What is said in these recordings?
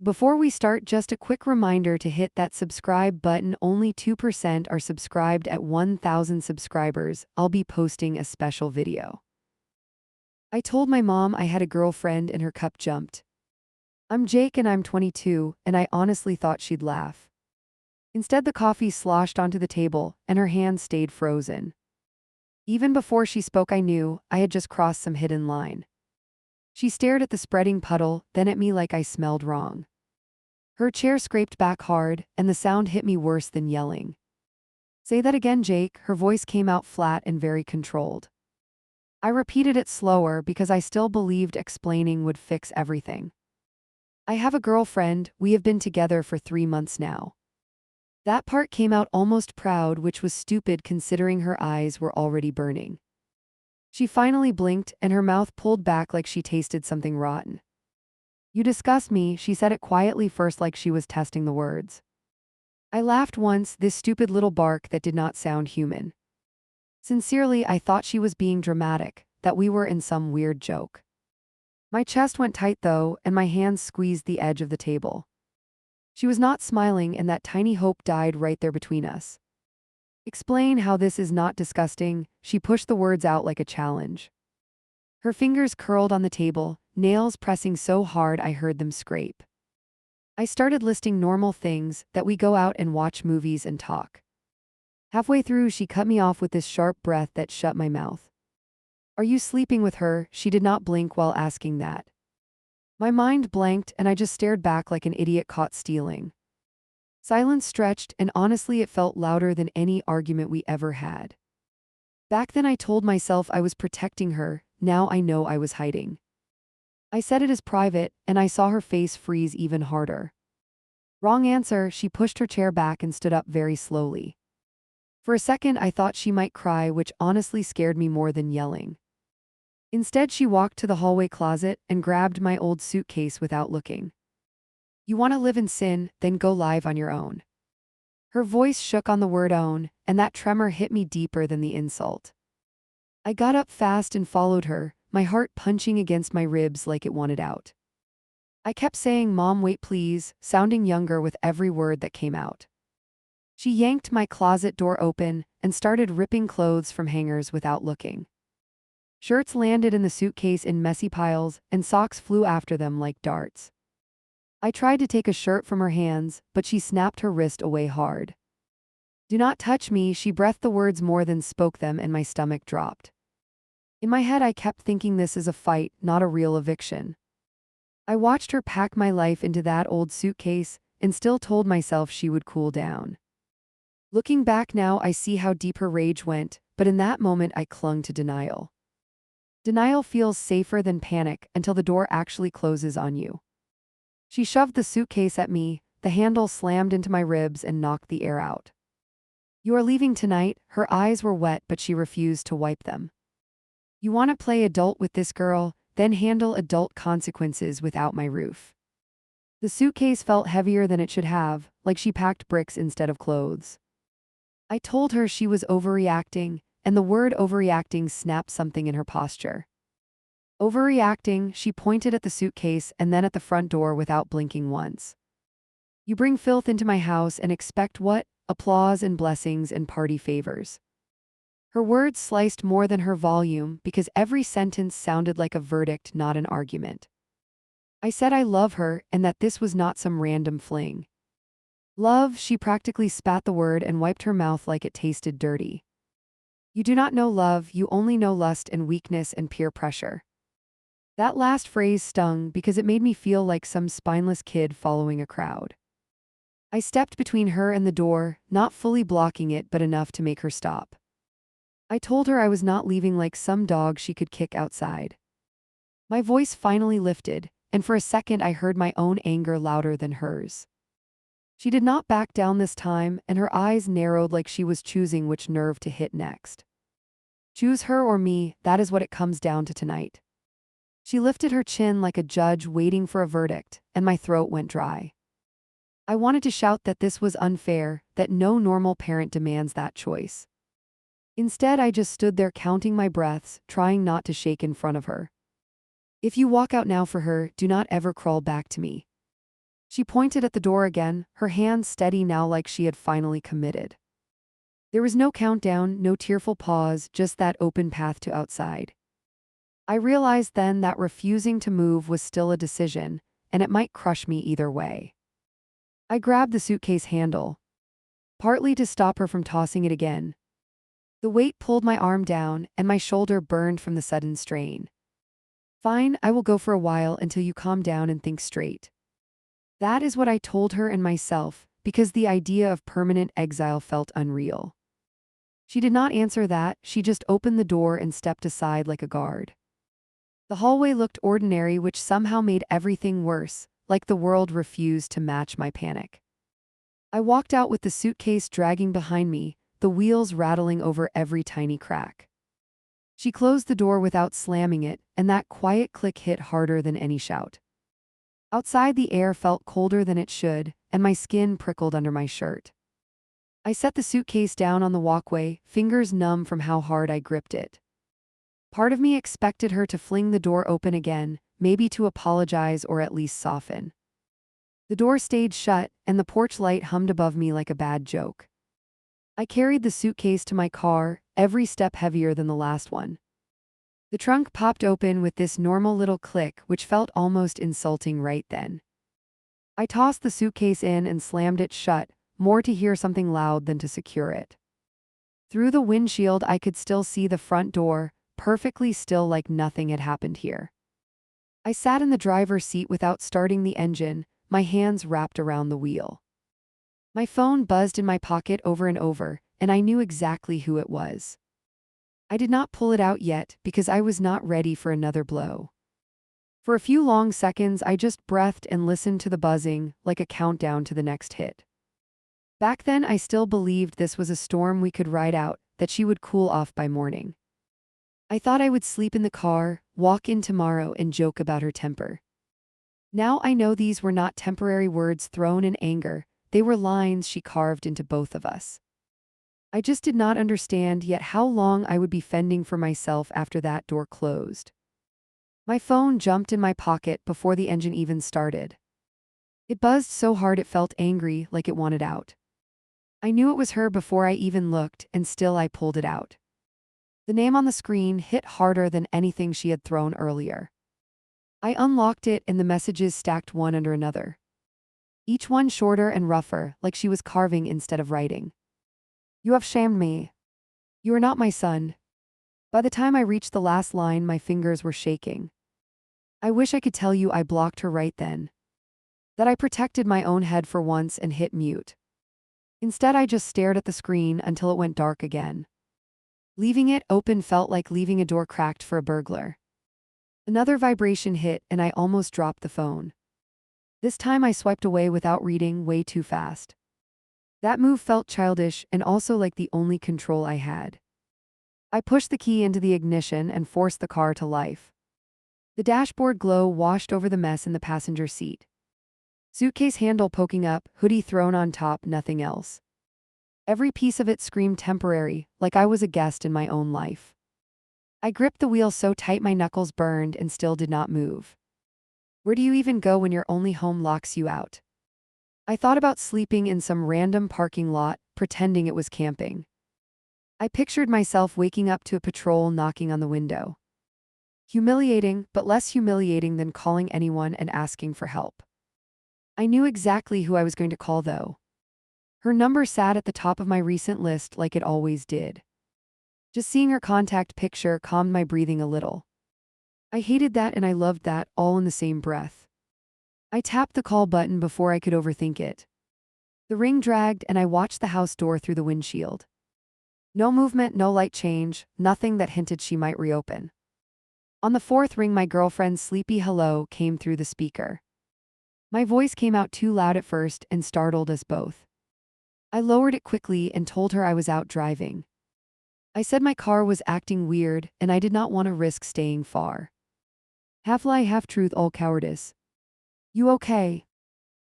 Before we start, just a quick reminder to hit that subscribe button. Only 2% are subscribed at 1,000 subscribers. I'll be posting a special video. I told my mom I had a girlfriend and her cup jumped. I'm Jake and I'm 22, and I honestly thought she'd laugh. Instead, the coffee sloshed onto the table, and her hand stayed frozen. Even before she spoke, I knew I had just crossed some hidden line. She stared at the spreading puddle, then at me like I smelled wrong. Her chair scraped back hard, and the sound hit me worse than yelling. "Say that again, Jake." Her voice came out flat and very controlled. I repeated it slower because I still believed explaining would fix everything. "I have a girlfriend. We have been together for 3 months now." That part came out almost proud, which was stupid considering her eyes were already burning. She finally blinked, and her mouth pulled back like she tasted something rotten. "You disgust me," she said it quietly, first like she was testing the words. I laughed once, this stupid little bark that did not sound human. Sincerely, I thought she was being dramatic, that we were in some weird joke. My chest went tight though, and my hands squeezed the edge of the table. She was not smiling, and that tiny hope died right there between us. "Explain how this is not disgusting." She pushed the words out like a challenge. Her fingers curled on the table, nails pressing so hard I heard them scrape. I started listing normal things, that we go out and watch movies and talk. Halfway through, she cut me off with this sharp breath that shut my mouth. "Are you sleeping with her?" She did not blink while asking that. My mind blanked, and I just stared back like an idiot caught stealing. Silence stretched, and honestly it felt louder than any argument we ever had. Back then I told myself I was protecting her, now I know I was hiding. I said it as private, and I saw her face freeze even harder. "Wrong answer." She pushed her chair back and stood up very slowly. For a second I thought she might cry, which honestly scared me more than yelling. Instead, she walked to the hallway closet and grabbed my old suitcase without looking. "You want to live in sin, then go live on your own." Her voice shook on the word own, and that tremor hit me deeper than the insult. I got up fast and followed her, my heart punching against my ribs like it wanted out. I kept saying, "Mom, wait please," sounding younger with every word that came out. She yanked my closet door open and started ripping clothes from hangers without looking. Shirts landed in the suitcase in messy piles, and socks flew after them like darts. I tried to take a shirt from her hands, but she snapped her wrist away hard. "Do not touch me." She breathed the words more than spoke them, and my stomach dropped. In my head I kept thinking, this is a fight, not a real eviction. I watched her pack my life into that old suitcase, and still told myself she would cool down. Looking back now, I see how deep her rage went, but in that moment I clung to denial. Denial feels safer than panic until the door actually closes on you. She shoved the suitcase at me, the handle slammed into my ribs and knocked the air out. "You are leaving tonight." Her eyes were wet, but she refused to wipe them. "You want to play adult with this girl, then handle adult consequences without my roof." The suitcase felt heavier than it should have, like she packed bricks instead of clothes. I told her she was overreacting, and the word overreacting snapped something in her posture. "Overreacting." She pointed at the suitcase and then at the front door without blinking once. "You bring filth into my house and expect what? Applause and blessings and party favors." Her words sliced more than her volume because every sentence sounded like a verdict, not an argument. I said I love her and that this was not some random fling. "Love." She practically spat the word and wiped her mouth like it tasted dirty. "You do not know love, you only know lust and weakness and peer pressure." That last phrase stung because it made me feel like some spineless kid following a crowd. I stepped between her and the door, not fully blocking it but enough to make her stop. I told her I was not leaving like some dog she could kick outside. My voice finally lifted, and for a second I heard my own anger louder than hers. She did not back down this time, and her eyes narrowed like she was choosing which nerve to hit next. "Choose her or me, that is what it comes down to tonight." She lifted her chin like a judge waiting for a verdict, and my throat went dry. I wanted to shout that this was unfair, that no normal parent demands that choice. Instead, I just stood there counting my breaths, trying not to shake in front of her. "If you walk out now for her, do not ever crawl back to me." She pointed at the door again, her hand steady now like she had finally committed. There was no countdown, no tearful pause, just that open path to outside. I realized then that refusing to move was still a decision, and it might crush me either way. I grabbed the suitcase handle, partly to stop her from tossing it again. The weight pulled my arm down, and my shoulder burned from the sudden strain. Fine, I will go for a while until you calm down and think straight. That is what I told her and myself, because the idea of permanent exile felt unreal. She did not answer that, she just opened the door and stepped aside like a guard. The hallway looked ordinary, which somehow made everything worse, like the world refused to match my panic. I walked out with the suitcase dragging behind me, the wheels rattling over every tiny crack. She closed the door without slamming it, and that quiet click hit harder than any shout. Outside, the air felt colder than it should, and my skin prickled under my shirt. I set the suitcase down on the walkway, fingers numb from how hard I gripped it. Part of me expected her to fling the door open again, maybe to apologize or at least soften. The door stayed shut, and the porch light hummed above me like a bad joke. I carried the suitcase to my car, every step heavier than the last one. The trunk popped open with this normal little click, which felt almost insulting right then. I tossed the suitcase in and slammed it shut, more to hear something loud than to secure it. Through the windshield, I could still see the front door, perfectly still like nothing had happened here. I sat in the driver's seat without starting the engine, my hands wrapped around the wheel. My phone buzzed in my pocket over and over, and I knew exactly who it was. I did not pull it out yet because I was not ready for another blow. For a few long seconds, I just breathed and listened to the buzzing, like a countdown to the next hit. Back then, I still believed this was a storm we could ride out, that she would cool off by morning. I thought I would sleep in the car, walk in tomorrow, and joke about her temper. Now I know these were not temporary words thrown in anger, they were lines she carved into both of us. I just did not understand yet how long I would be fending for myself after that door closed. My phone jumped in my pocket before the engine even started. It buzzed so hard it felt angry, like it wanted out. I knew it was her before I even looked, and still I pulled it out. The name on the screen hit harder than anything she had thrown earlier. I unlocked it, and the messages stacked one under another. Each one shorter and rougher, like she was carving instead of writing. You have shamed me. You are not my son. By the time I reached the last line, my fingers were shaking. I wish I could tell you I blocked her right then. That I protected my own head for once and hit mute. Instead, I just stared at the screen until it went dark again. Leaving it open felt like leaving a door cracked for a burglar. Another vibration hit, and I almost dropped the phone. This time I swiped away without reading, way too fast. That move felt childish and also like the only control I had. I pushed the key into the ignition and forced the car to life. The dashboard glow washed over the mess in the passenger seat. Suitcase handle poking up, hoodie thrown on top, nothing else. Every piece of it screamed temporary, like I was a guest in my own life. I gripped the wheel so tight my knuckles burned and still did not move. Where do you even go when your only home locks you out? I thought about sleeping in some random parking lot, pretending it was camping. I pictured myself waking up to a patrol knocking on the window. Humiliating, but less humiliating than calling anyone and asking for help. I knew exactly who I was going to call, though. Her number sat at the top of my recent list like it always did. Just seeing her contact picture calmed my breathing a little. I hated that and I loved that, all in the same breath. I tapped the call button before I could overthink it. The ring dragged and I watched the house door through the windshield. No movement, no light change, nothing that hinted she might reopen. On the fourth ring, my girlfriend's sleepy hello came through the speaker. My voice came out too loud at first and startled us both. I lowered it quickly and told her I was out driving. I said my car was acting weird and I did not want to risk staying far. Half lie, half truth, all cowardice. You okay?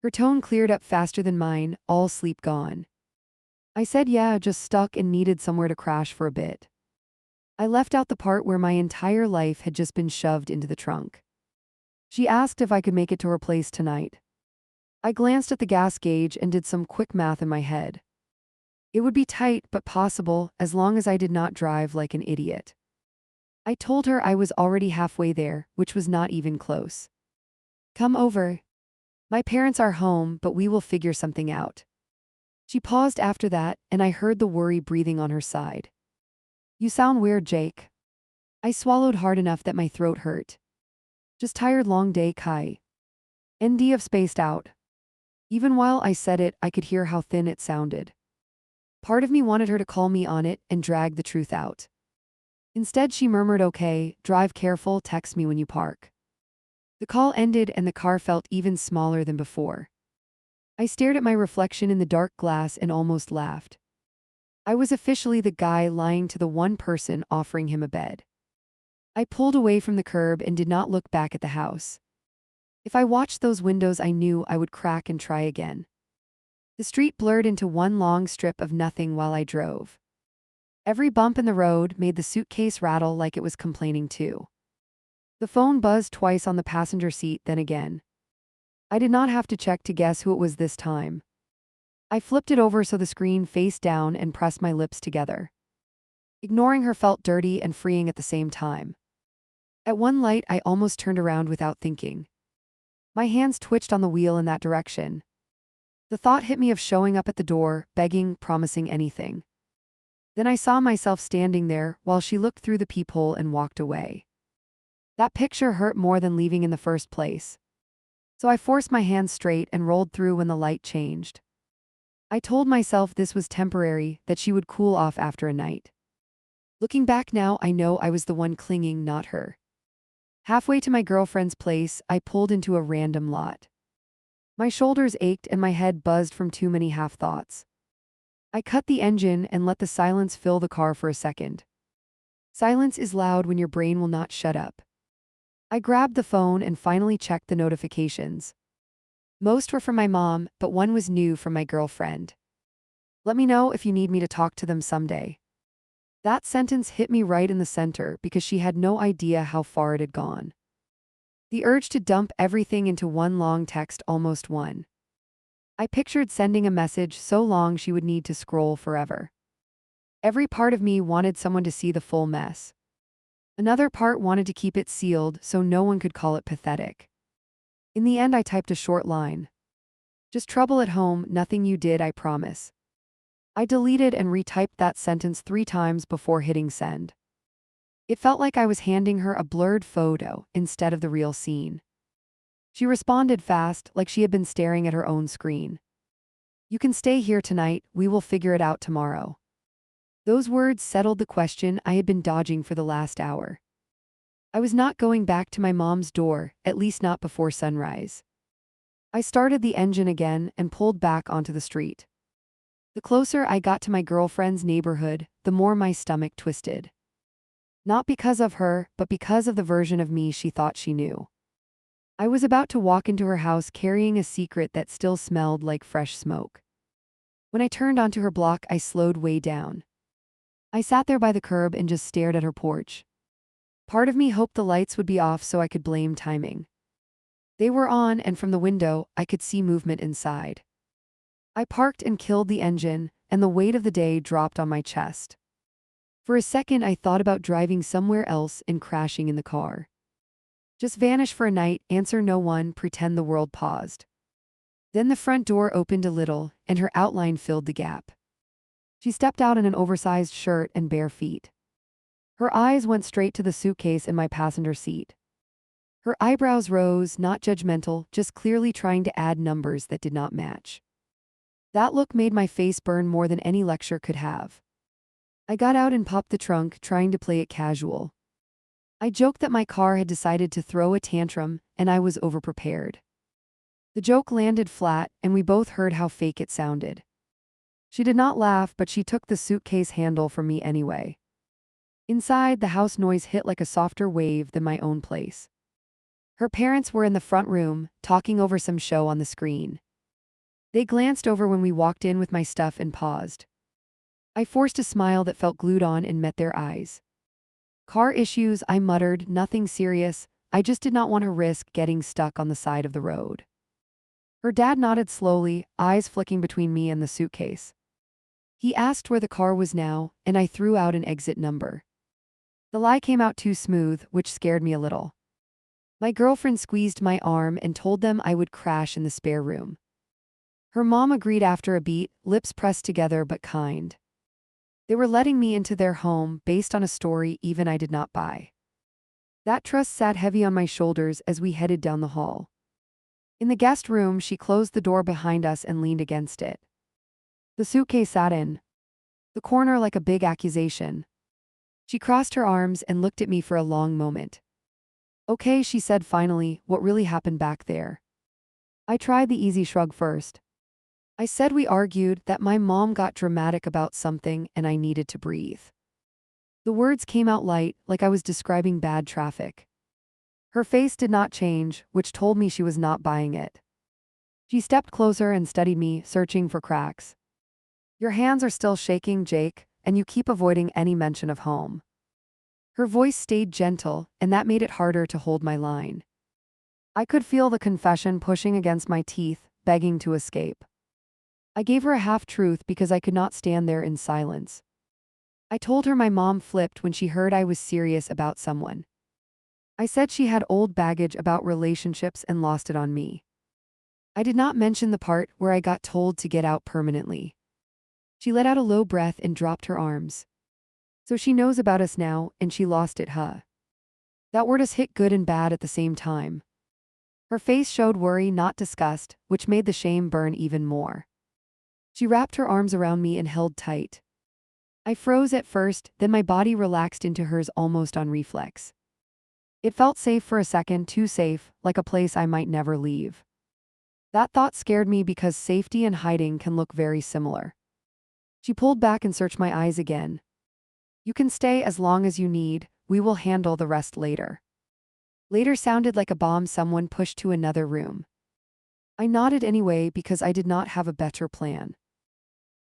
Her tone cleared up faster than mine, all sleep gone. I said yeah, just stuck and needed somewhere to crash for a bit. I left out the part where my entire life had just been shoved into the trunk. She asked if I could make it to her place tonight. I glanced at the gas gauge and did some quick math in my head. It would be tight but possible as long as I did not drive like an idiot. I told her I was already halfway there, which was not even close. Come over. My parents are home, but we will figure something out. She paused after that, and I heard the worry breathing on her side. You sound weird, Jake. I swallowed hard enough that my throat hurt. Just tired, long day, Kai. ND of spaced out. Even while I said it, I could hear how thin it sounded. Part of me wanted her to call me on it and drag the truth out. Instead, she murmured, okay, drive careful, text me when you park. The call ended and the car felt even smaller than before. I stared at my reflection in the dark glass and almost laughed. I was officially the guy lying to the one person offering him a bed. I pulled away from the curb and did not look back at the house. If I watched those windows, I knew I would crack and try again. The street blurred into one long strip of nothing while I drove. Every bump in the road made the suitcase rattle like it was complaining too. The phone buzzed twice on the passenger seat, then again. I did not have to check to guess who it was this time. I flipped it over so the screen faced down and pressed my lips together. Ignoring her felt dirty and freeing at the same time. At one light, I almost turned around without thinking. My hands twitched on the wheel in that direction. The thought hit me of showing up at the door, begging, promising anything. Then I saw myself standing there while she looked through the peephole and walked away. That picture hurt more than leaving in the first place. So I forced my hands straight and rolled through when the light changed. I told myself this was temporary, that she would cool off after a night. Looking back now, I know I was the one clinging, not her. Halfway to my girlfriend's place, I pulled into a random lot. My shoulders ached and my head buzzed from too many half-thoughts. I cut the engine and let the silence fill the car for a second. Silence is loud when your brain will not shut up. I grabbed the phone and finally checked the notifications. Most were from my mom, but one was new from my girlfriend. Let me know if you need me to talk to them someday. That sentence hit me right in the center because she had no idea how far it had gone. The urge to dump everything into one long text almost won. I pictured sending a message so long she would need to scroll forever. Every part of me wanted someone to see the full mess. Another part wanted to keep it sealed so no one could call it pathetic. In the end, I typed a short line. Just trouble at home, nothing you did, I promise. I deleted and retyped that sentence 3 times before hitting send. It felt like I was handing her a blurred photo instead of the real scene. She responded fast, like she had been staring at her own screen. You can stay here tonight, we will figure it out tomorrow. Those words settled the question I had been dodging for the last hour. I was not going back to my mom's door, at least not before sunrise. I started the engine again and pulled back onto the street. The closer I got to my girlfriend's neighborhood, the more my stomach twisted. Not because of her, but because of the version of me she thought she knew. I was about to walk into her house carrying a secret that still smelled like fresh smoke. When I turned onto her block, I slowed way down. I sat there by the curb and just stared at her porch. Part of me hoped the lights would be off so I could blame timing. They were on, and from the window, I could see movement inside. I parked and killed the engine, and the weight of the day dropped on my chest. For a second, I thought about driving somewhere else and crashing in the car. Just vanish for a night, answer no one, pretend the world paused. Then the front door opened a little, and her outline filled the gap. She stepped out in an oversized shirt and bare feet. Her eyes went straight to the suitcase in my passenger seat. Her eyebrows rose, not judgmental, just clearly trying to add numbers that did not match. That look made my face burn more than any lecture could have. I got out and popped the trunk, trying to play it casual. I joked that my car had decided to throw a tantrum, and I was overprepared. The joke landed flat, and we both heard how fake it sounded. She did not laugh, but she took the suitcase handle from me anyway. Inside, the house noise hit like a softer wave than my own place. Her parents were in the front room, talking over some show on the screen. They glanced over when we walked in with my stuff and paused. I forced a smile that felt glued on and met their eyes. Car issues, I muttered, nothing serious, I just did not want to risk getting stuck on the side of the road. Her dad nodded slowly, eyes flicking between me and the suitcase. He asked where the car was now, and I threw out an exit number. The lie came out too smooth, which scared me a little. My girlfriend squeezed my arm and told them I would crash in the spare room. Her mom agreed after a beat, lips pressed together but kind. They were letting me into their home based on a story even I did not buy. That trust sat heavy on my shoulders as we headed down the hall. In the guest room, she closed the door behind us and leaned against it. The suitcase sat in the corner like a big accusation. She crossed her arms and looked at me for a long moment. "Okay," she said finally, "what really happened back there?" I tried the easy shrug first. I said we argued, that my mom got dramatic about something and I needed to breathe. The words came out light, like I was describing bad traffic. Her face did not change, which told me she was not buying it. She stepped closer and studied me, searching for cracks. "Your hands are still shaking, Jake, and you keep avoiding any mention of home." Her voice stayed gentle, and that made it harder to hold my line. I could feel the confession pushing against my teeth, begging to escape. I gave her a half-truth because I could not stand there in silence. I told her my mom flipped when she heard I was serious about someone. I said she had old baggage about relationships and lost it on me. I did not mention the part where I got told to get out permanently. She let out a low breath and dropped her arms. "So she knows about us now, and she lost it, huh?" That word has hit good and bad at the same time. Her face showed worry, not disgust, which made the shame burn even more. She wrapped her arms around me and held tight. I froze at first, then my body relaxed into hers almost on reflex. It felt safe for a second, too safe, like a place I might never leave. That thought scared me because safety and hiding can look very similar. She pulled back and searched my eyes again. "You can stay as long as you need, we will handle the rest later." Later sounded like a bomb someone pushed to another room. I nodded anyway because I did not have a better plan.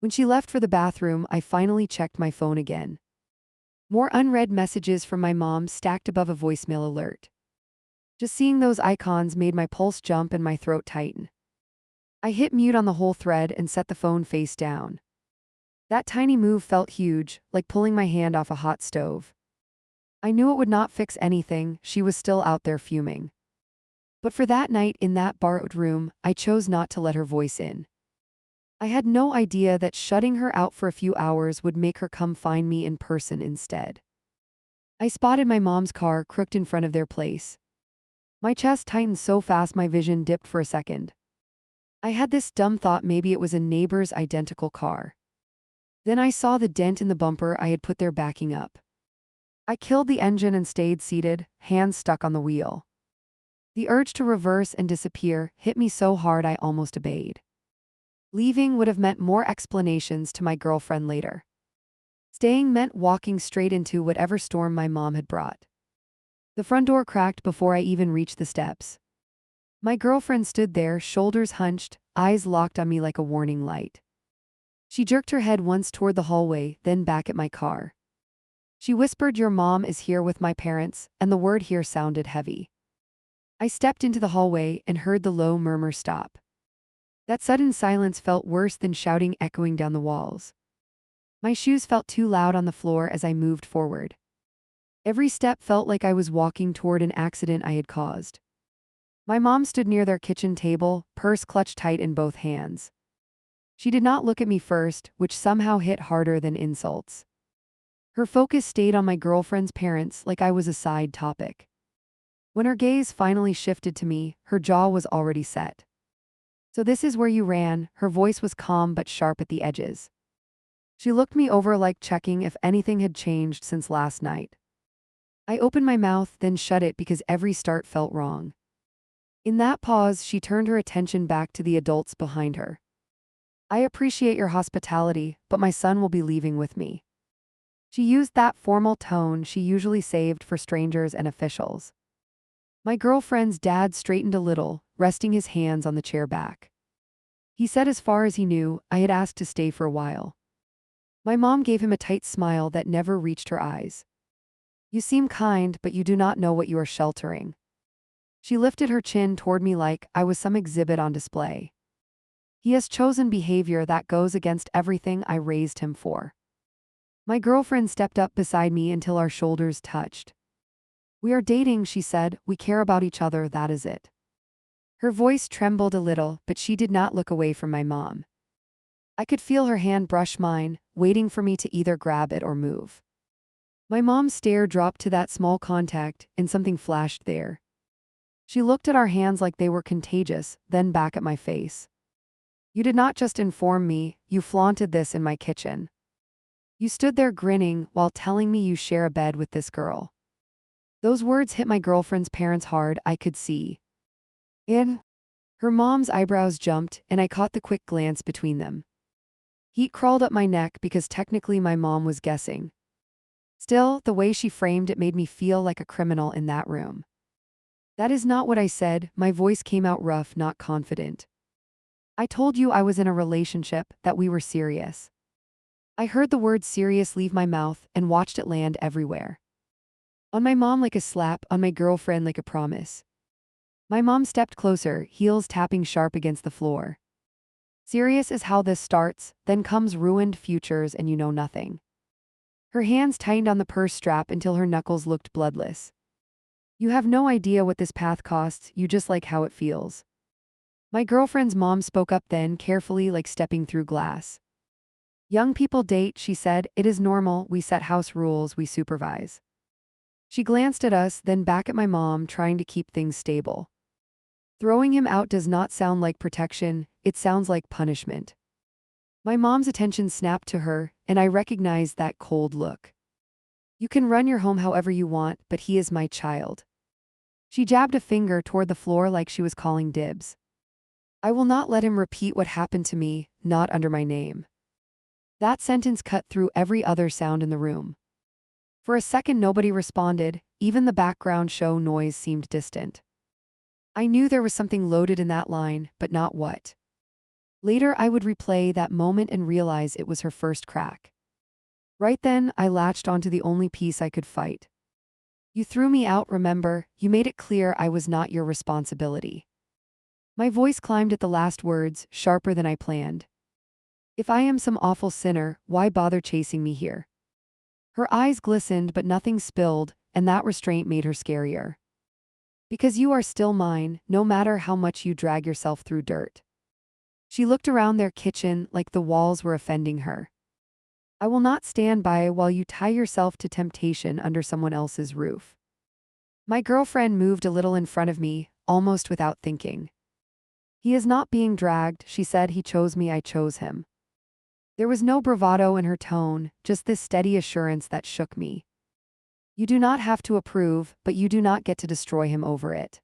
When she left for the bathroom, I finally checked my phone again. More unread messages from my mom stacked above a voicemail alert. Just seeing those icons made my pulse jump and my throat tighten. I hit mute on the whole thread and set the phone face down. That tiny move felt huge, like pulling my hand off a hot stove. I knew it would not fix anything, she was still out there fuming. But for that night in that borrowed room, I chose not to let her voice in. I had no idea that shutting her out for a few hours would make her come find me in person instead. I spotted my mom's car crooked in front of their place. My chest tightened so fast my vision dipped for a second. I had this dumb thought maybe it was a neighbor's identical car. Then I saw the dent in the bumper I had put there backing up. I killed the engine and stayed seated, hands stuck on the wheel. The urge to reverse and disappear hit me so hard I almost obeyed. Leaving would have meant more explanations to my girlfriend later. Staying meant walking straight into whatever storm my mom had brought. The front door cracked before I even reached the steps. My girlfriend stood there, shoulders hunched, eyes locked on me like a warning light. She jerked her head once toward the hallway, then back at my car. She whispered, "Your mom is here with my parents," and the word "here" sounded heavy. I stepped into the hallway and heard the low murmur stop. That sudden silence felt worse than shouting echoing down the walls. My shoes felt too loud on the floor as I moved forward. Every step felt like I was walking toward an accident I had caused. My mom stood near their kitchen table, purse clutched tight in both hands. She did not look at me first, which somehow hit harder than insults. Her focus stayed on my girlfriend's parents like I was a side topic. When her gaze finally shifted to me, her jaw was already set. "So this is where you ran," her voice was calm but sharp at the edges. She looked me over like checking if anything had changed since last night. I opened my mouth, then shut it because every start felt wrong. In that pause, she turned her attention back to the adults behind her. "I appreciate your hospitality, but my son will be leaving with me." She used that formal tone she usually saved for strangers and officials. My girlfriend's dad straightened a little, resting his hands on the chair back. He said as far as he knew, I had asked to stay for a while. My mom gave him a tight smile that never reached her eyes. "You seem kind, but you do not know what you are sheltering." She lifted her chin toward me like I was some exhibit on display. He has chosen behavior that goes against everything I raised him for. My girlfriend stepped up beside me until our shoulders touched. We are dating, she said. We care about each other, that is it. Her voice trembled a little, but she did not look away from my mom. I could feel her hand brush mine, waiting for me to either grab it or move. My mom's stare dropped to that small contact, and something flashed there. She looked at our hands like they were contagious, then back at my face. You did not just inform me, you flaunted this in my kitchen. You stood there grinning while telling me you share a bed with this girl. Those words hit my girlfriend's parents hard, I could see. In her mom's eyebrows jumped, and I caught the quick glance between them. Heat crawled up my neck because technically my mom was guessing. Still, the way she framed it made me feel like a criminal in that room. That is not what I said, my voice came out rough, not confident. I told you I was in a relationship, that we were serious. I heard the word serious leave my mouth and watched it land everywhere. On my mom like a slap, on my girlfriend like a promise. My mom stepped closer, heels tapping sharp against the floor. Serious is how this starts, then comes ruined futures and you know nothing. Her hands tightened on the purse strap until her knuckles looked bloodless. You have no idea what this path costs, you just like how it feels. My girlfriend's mom spoke up then, carefully, like stepping through glass. Young people date, she said, it is normal, we set house rules, we supervise. She glanced at us, then back at my mom, trying to keep things stable. Throwing him out does not sound like protection, it sounds like punishment. My mom's attention snapped to her, and I recognized that cold look. You can run your home however you want, but he is my child. She jabbed a finger toward the floor like she was calling dibs. I will not let him repeat what happened to me, not under my name. That sentence cut through every other sound in the room. For a second nobody responded, even the background show noise seemed distant. I knew there was something loaded in that line, but not what. Later I would replay that moment and realize it was her first crack. Right then, I latched onto the only piece I could fight. You threw me out, remember, you made it clear I was not your responsibility. My voice climbed at the last words, sharper than I planned. If I am some awful sinner, why bother chasing me here? Her eyes glistened but nothing spilled, and that restraint made her scarier. Because you are still mine, no matter how much you drag yourself through dirt. She looked around their kitchen like the walls were offending her. I will not stand by while you tie yourself to temptation under someone else's roof. My girlfriend moved a little in front of me, almost without thinking. He is not being dragged, she said. He chose me, I chose him. There was no bravado in her tone, just this steady assurance that shook me. You do not have to approve, but you do not get to destroy him over it.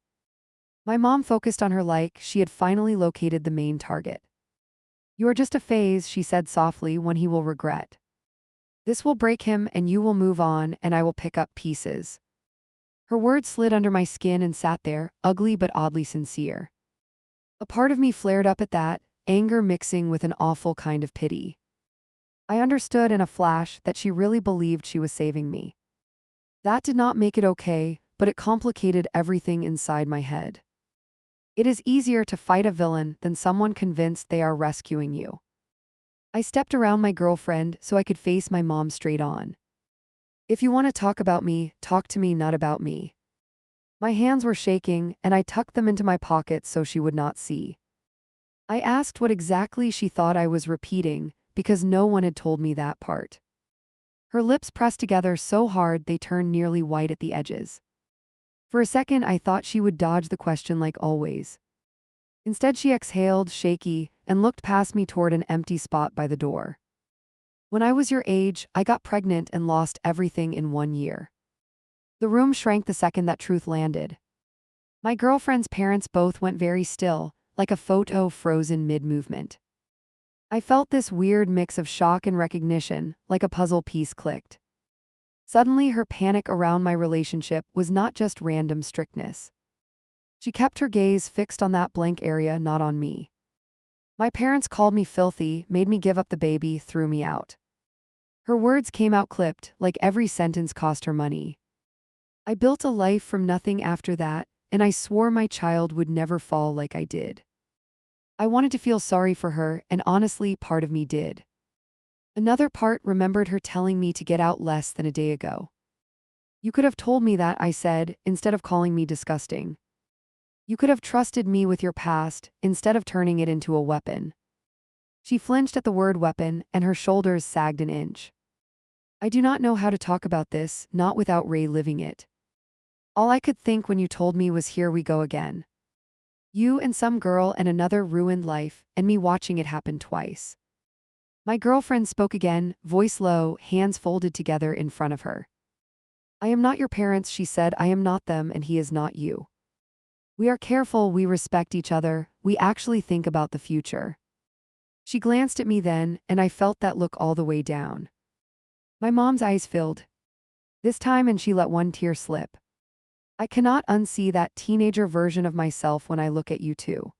My mom focused on her like she had finally located the main target. You are just a phase, she said softly, one he will regret. This will break him and you will move on and I will pick up pieces. Her words slid under my skin and sat there, ugly but oddly sincere. A part of me flared up at that, anger mixing with an awful kind of pity. I understood in a flash that she really believed she was saving me. That did not make it okay, but it complicated everything inside my head. It is easier to fight a villain than someone convinced they are rescuing you. I stepped around my girlfriend so I could face my mom straight on. If you want to talk about me, talk to me, not about me. My hands were shaking, and I tucked them into my pockets so she would not see. I asked what exactly she thought I was repeating, because no one had told me that part. Her lips pressed together so hard they turned nearly white at the edges. For a second I thought she would dodge the question like always. Instead she exhaled, shaky, and looked past me toward an empty spot by the door. When I was your age, I got pregnant and lost everything in 1 year. The room shrank the second that truth landed. My girlfriend's parents both went very still, like a photo frozen mid-movement. I felt this weird mix of shock and recognition, like a puzzle piece clicked. Suddenly her panic around my relationship was not just random strictness. She kept her gaze fixed on that blank area, not on me. My parents called me filthy, made me give up the baby, threw me out. Her words came out clipped, like every sentence cost her money. I built a life from nothing after that, and I swore my child would never fall like I did. I wanted to feel sorry for her, and honestly, part of me did. Another part remembered her telling me to get out less than a day ago. You could have told me that, I said, instead of calling me disgusting. You could have trusted me with your past, instead of turning it into a weapon. She flinched at the word weapon, and her shoulders sagged an inch. I do not know how to talk about this, not without reliving it. All I could think when you told me was here we go again. You and some girl and another ruined life, and me watching it happen twice. My girlfriend spoke again, voice low, hands folded together in front of her. I am not your parents, she said. I am not them, and he is not you. We are careful, we respect each other, we actually think about the future. She glanced at me then, and I felt that look all the way down. My mom's eyes filled. This time, and she let one tear slip. I cannot unsee that teenager version of myself when I look at you two.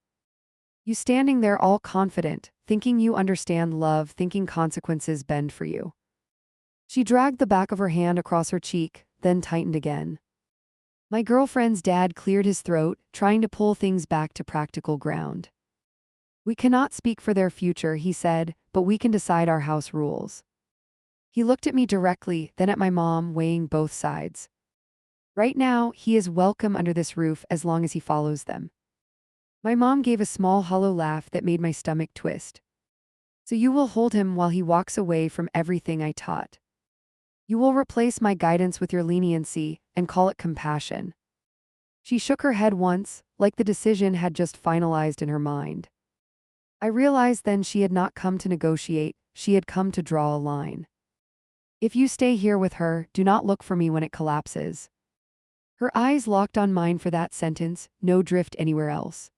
You standing there all confident, thinking you understand love, thinking consequences bend for you. She dragged the back of her hand across her cheek, then tightened again. My girlfriend's dad cleared his throat, trying to pull things back to practical ground. We cannot speak for their future, he said, but we can decide our house rules. He looked at me directly, then at my mom, weighing both sides. Right now, he is welcome under this roof as long as he follows them. My mom gave a small hollow laugh that made my stomach twist. So you will hold him while he walks away from everything I taught. You will replace my guidance with your leniency and call it compassion. She shook her head once, like the decision had just finalized in her mind. I realized then she had not come to negotiate, she had come to draw a line. If you stay here with her, do not look for me when it collapses. Her eyes locked on mine for that sentence, no drift anywhere else.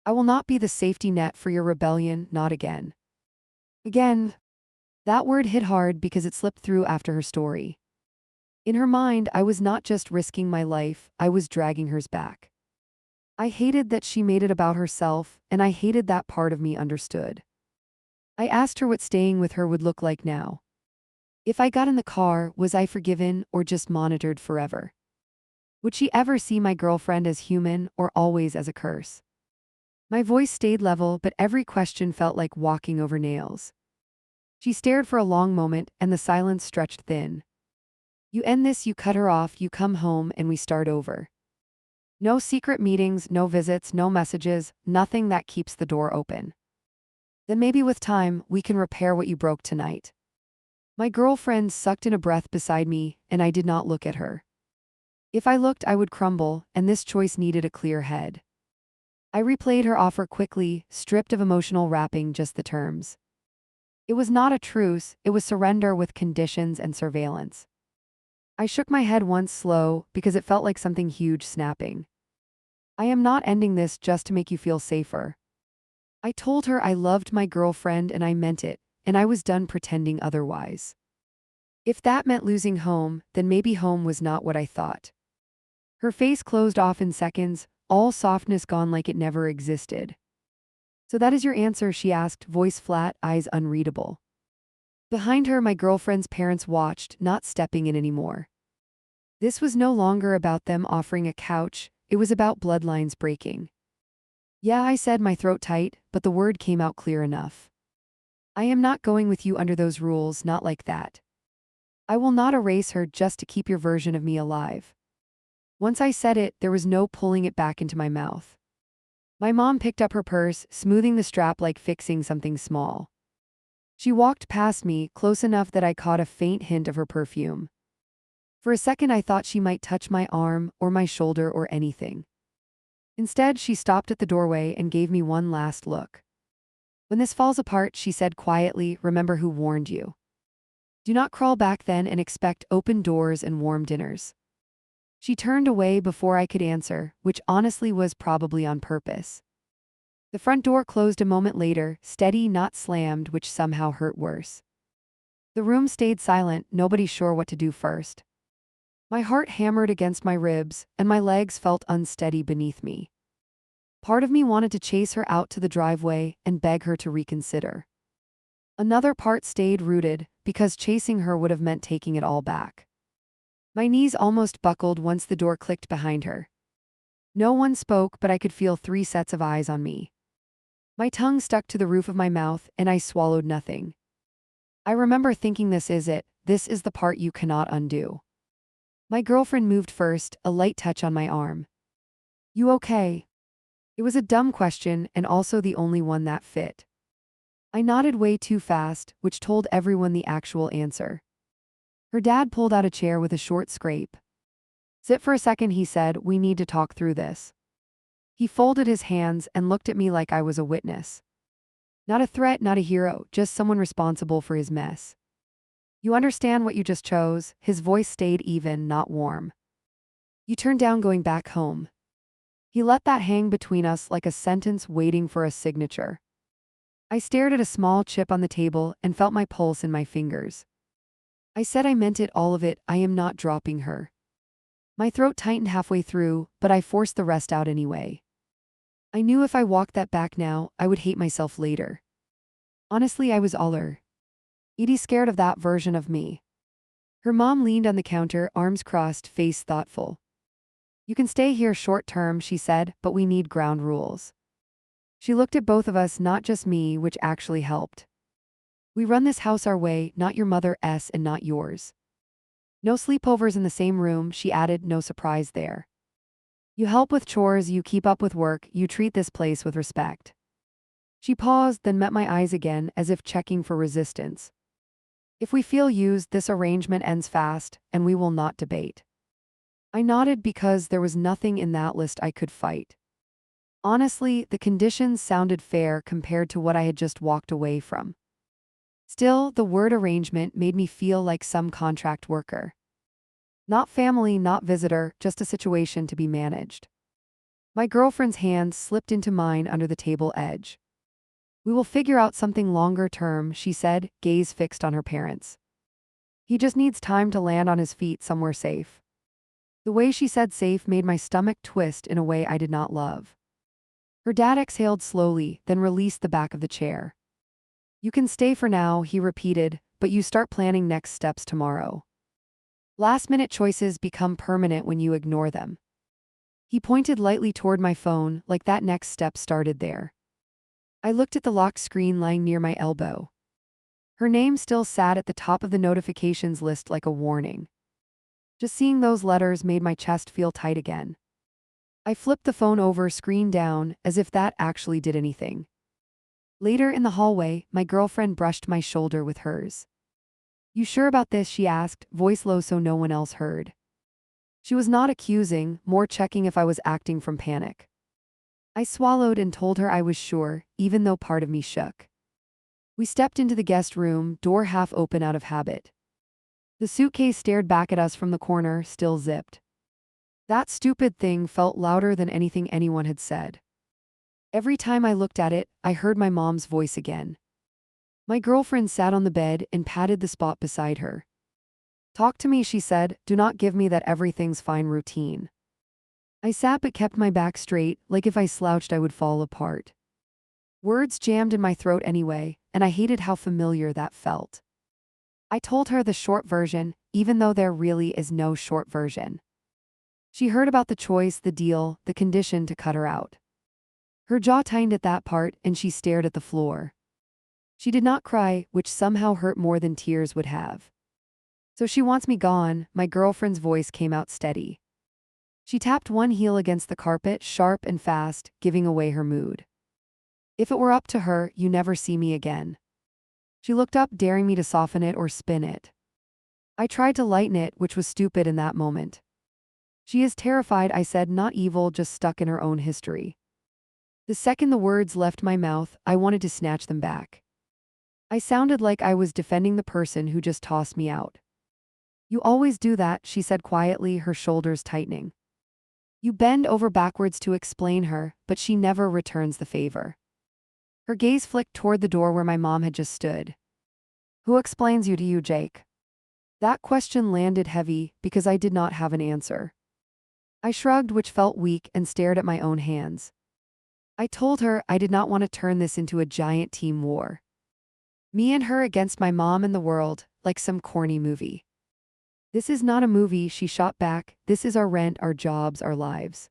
I will not be the safety net for your rebellion, not again. Again. That word hit hard because it slipped through after her story. In her mind, I was not just risking my life, I was dragging hers back. I hated that she made it about herself, and I hated that part of me understood. I asked her what staying with her would look like now. If I got in the car, was I forgiven or just monitored forever? Would she ever see my girlfriend as human or always as a curse? My voice stayed level, but every question felt like walking over nails. She stared for a long moment, and the silence stretched thin. You end this, you cut her off, you come home, and we start over. No secret meetings, no visits, no messages, nothing that keeps the door open. Then maybe with time, we can repair what you broke tonight. My girlfriend sucked in a breath beside me, and I did not look at her. If I looked, I would crumble, and this choice needed a clear head. I replayed her offer quickly, stripped of emotional wrapping, just the terms. It was not a truce, it was surrender with conditions and surveillance. I shook my head once slow, because it felt like something huge snapping. I am not ending this just to make you feel safer. I told her I loved my girlfriend and I meant it, and I was done pretending otherwise. If that meant losing home, then maybe home was not what I thought. Her face closed off in seconds, all softness gone like it never existed. So that is your answer, she asked, voice flat, eyes unreadable. Behind her, my girlfriend's parents watched, not stepping in anymore. This was no longer about them offering a couch, it was about bloodlines breaking. Yeah, I said, my throat tight, but the word came out clear enough. I am not going with you under those rules, not like that. I will not erase her just to keep your version of me alive. Once I said it, there was no pulling it back into my mouth. My mom picked up her purse, smoothing the strap like fixing something small. She walked past me, close enough that I caught a faint hint of her perfume. For a second I thought she might touch my arm, or my shoulder, or anything. Instead, she stopped at the doorway and gave me one last look. When this falls apart, she said quietly, remember who warned you. Do not crawl back then and expect open doors and warm dinners. She turned away before I could answer, which honestly was probably on purpose. The front door closed a moment later, steady, not slammed, which somehow hurt worse. The room stayed silent, nobody sure what to do first. My heart hammered against my ribs, and my legs felt unsteady beneath me. Part of me wanted to chase her out to the driveway and beg her to reconsider. Another part stayed rooted, because chasing her would have meant taking it all back. My knees almost buckled once the door clicked behind her. No one spoke, but I could feel 3 sets of eyes on me. My tongue stuck to the roof of my mouth, and I swallowed nothing. I remember thinking, this is it. This is the part you cannot undo. My girlfriend moved first, a light touch on my arm. You okay? It was a dumb question, and also the only one that fit. I nodded way too fast, which told everyone the actual answer. Her dad pulled out a chair with a short scrape. Sit for a second, he said, we need to talk through this. He folded his hands and looked at me like I was a witness. Not a threat, not a hero, just someone responsible for his mess. You understand what you just chose? His voice stayed even, not warm. You turned down going back home. He let that hang between us like a sentence waiting for a signature. I stared at a small chip on the table and felt my pulse in my fingers. I said I meant it, all of it. I am not dropping her. My throat tightened halfway through, but I forced the rest out anyway. I knew if I walked that back now, I would hate myself later. Honestly, I was Edie scared of that version of me. Her mom leaned on the counter, arms crossed, face thoughtful. You can stay here short term, she said, but we need ground rules. She looked at both of us, not just me, which actually helped. We run this house our way, not your mother's and not yours. No sleepovers in the same room, she added, no surprise there. You help with chores, you keep up with work, you treat this place with respect. She paused, then met my eyes again, as if checking for resistance. If we feel used, this arrangement ends fast, and we will not debate. I nodded because there was nothing in that list I could fight. Honestly, the conditions sounded fair compared to what I had just walked away from. Still, the word arrangement made me feel like some contract worker. Not family, not visitor, just a situation to be managed. My girlfriend's hand slipped into mine under the table edge. We will figure out something longer term, she said, gaze fixed on her parents. He just needs time to land on his feet somewhere safe. The way she said safe made my stomach twist in a way I did not love. Her dad exhaled slowly, then released the back of the chair. You can stay for now, he repeated, but you start planning next steps tomorrow. Last-minute choices become permanent when you ignore them. He pointed lightly toward my phone, like that next step started there. I looked at the locked screen lying near my elbow. Her name still sat at the top of the notifications list like a warning. Just seeing those letters made my chest feel tight again. I flipped the phone over, screen down, as if that actually did anything. Later in the hallway, my girlfriend brushed my shoulder with hers. You sure about this? She asked, voice low so no one else heard. She was not accusing, more checking if I was acting from panic. I swallowed and told her I was sure, even though part of me shook. We stepped into the guest room, door half open out of habit. The suitcase stared back at us from the corner, still zipped. That stupid thing felt louder than anything anyone had said. Every time I looked at it, I heard my mom's voice again. My girlfriend sat on the bed and patted the spot beside her. Talk to me, she said, do not give me that everything's fine routine. I sat but kept my back straight, like if I slouched I would fall apart. Words jammed in my throat anyway, and I hated how familiar that felt. I told her the short version, even though there really is no short version. She heard about the choice, the deal, the condition to cut her out. Her jaw tightened at that part, and she stared at the floor. She did not cry, which somehow hurt more than tears would have. So she wants me gone, my girlfriend's voice came out steady. She tapped one heel against the carpet, sharp and fast, giving away her mood. If it were up to her, you never see me again. She looked up, daring me to soften it or spin it. I tried to lighten it, which was stupid in that moment. She is terrified, I said, not evil, just stuck in her own history. The second the words left my mouth, I wanted to snatch them back. I sounded like I was defending the person who just tossed me out. You always do that, she said quietly, her shoulders tightening. You bend over backwards to explain her, but she never returns the favor. Her gaze flicked toward the door where my mom had just stood. Who explains you to you, Jake? That question landed heavy because I did not have an answer. I shrugged, which felt weak, and stared at my own hands. I told her I did not want to turn this into a giant team war. Me and her against my mom and the world, like some corny movie. This is not a movie, she shot back. This is our rent, our jobs, our lives.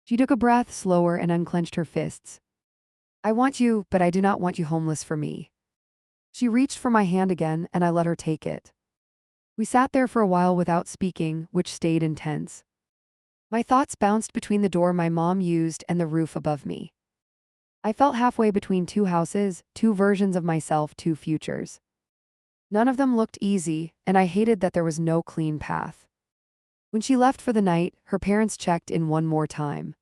She took a breath slower and unclenched her fists. I want you, but I do not want you homeless for me. She reached for my hand again, and I let her take it. We sat there for a while without speaking, which stayed intense. My thoughts bounced between the door my mom used and the roof above me. I felt halfway between two houses, two versions of myself, two futures. None of them looked easy, and I hated that there was no clean path. When she left for the night, her parents checked in one more time.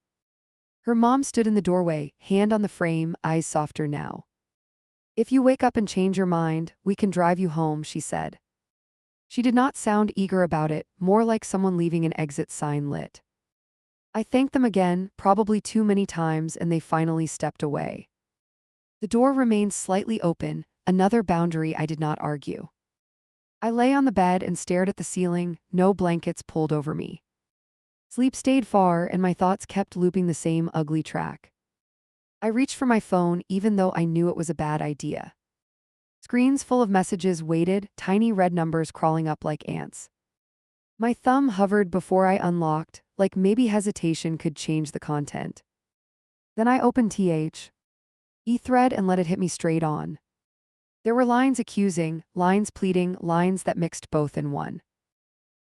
Her mom stood in the doorway, hand on the frame, eyes softer now. If you wake up and change your mind, we can drive you home, she said. She did not sound eager about it, more like someone leaving an exit sign lit. I thanked them again, probably too many times, and they finally stepped away. The door remained slightly open, another boundary I did not argue. I lay on the bed and stared at the ceiling, no blankets pulled over me. Sleep stayed far, and my thoughts kept looping the same ugly track. I reached for my phone even though I knew it was a bad idea. Screens full of messages waited, tiny red numbers crawling up like ants. My thumb hovered before I unlocked, like maybe hesitation could change the content. Then I opened e-thread and let it hit me straight on. There were lines accusing, lines pleading, lines that mixed both in one.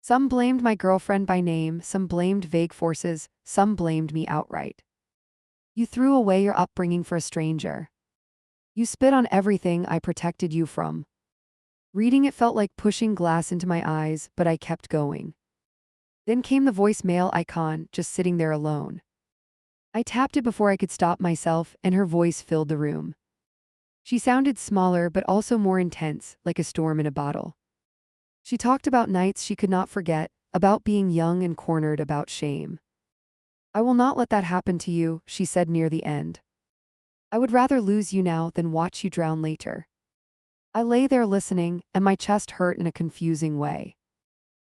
Some blamed my girlfriend by name, some blamed vague forces, some blamed me outright. You threw away your upbringing for a stranger. You spit on everything I protected you from. Reading it felt like pushing glass into my eyes, but I kept going. Then came the voicemail icon, just sitting there alone. I tapped it before I could stop myself, and her voice filled the room. She sounded smaller but also more intense, like a storm in a bottle. She talked about nights she could not forget, about being young and cornered, about shame. I will not let that happen to you, she said near the end. I would rather lose you now than watch you drown later. I lay there listening, and my chest hurt in a confusing way.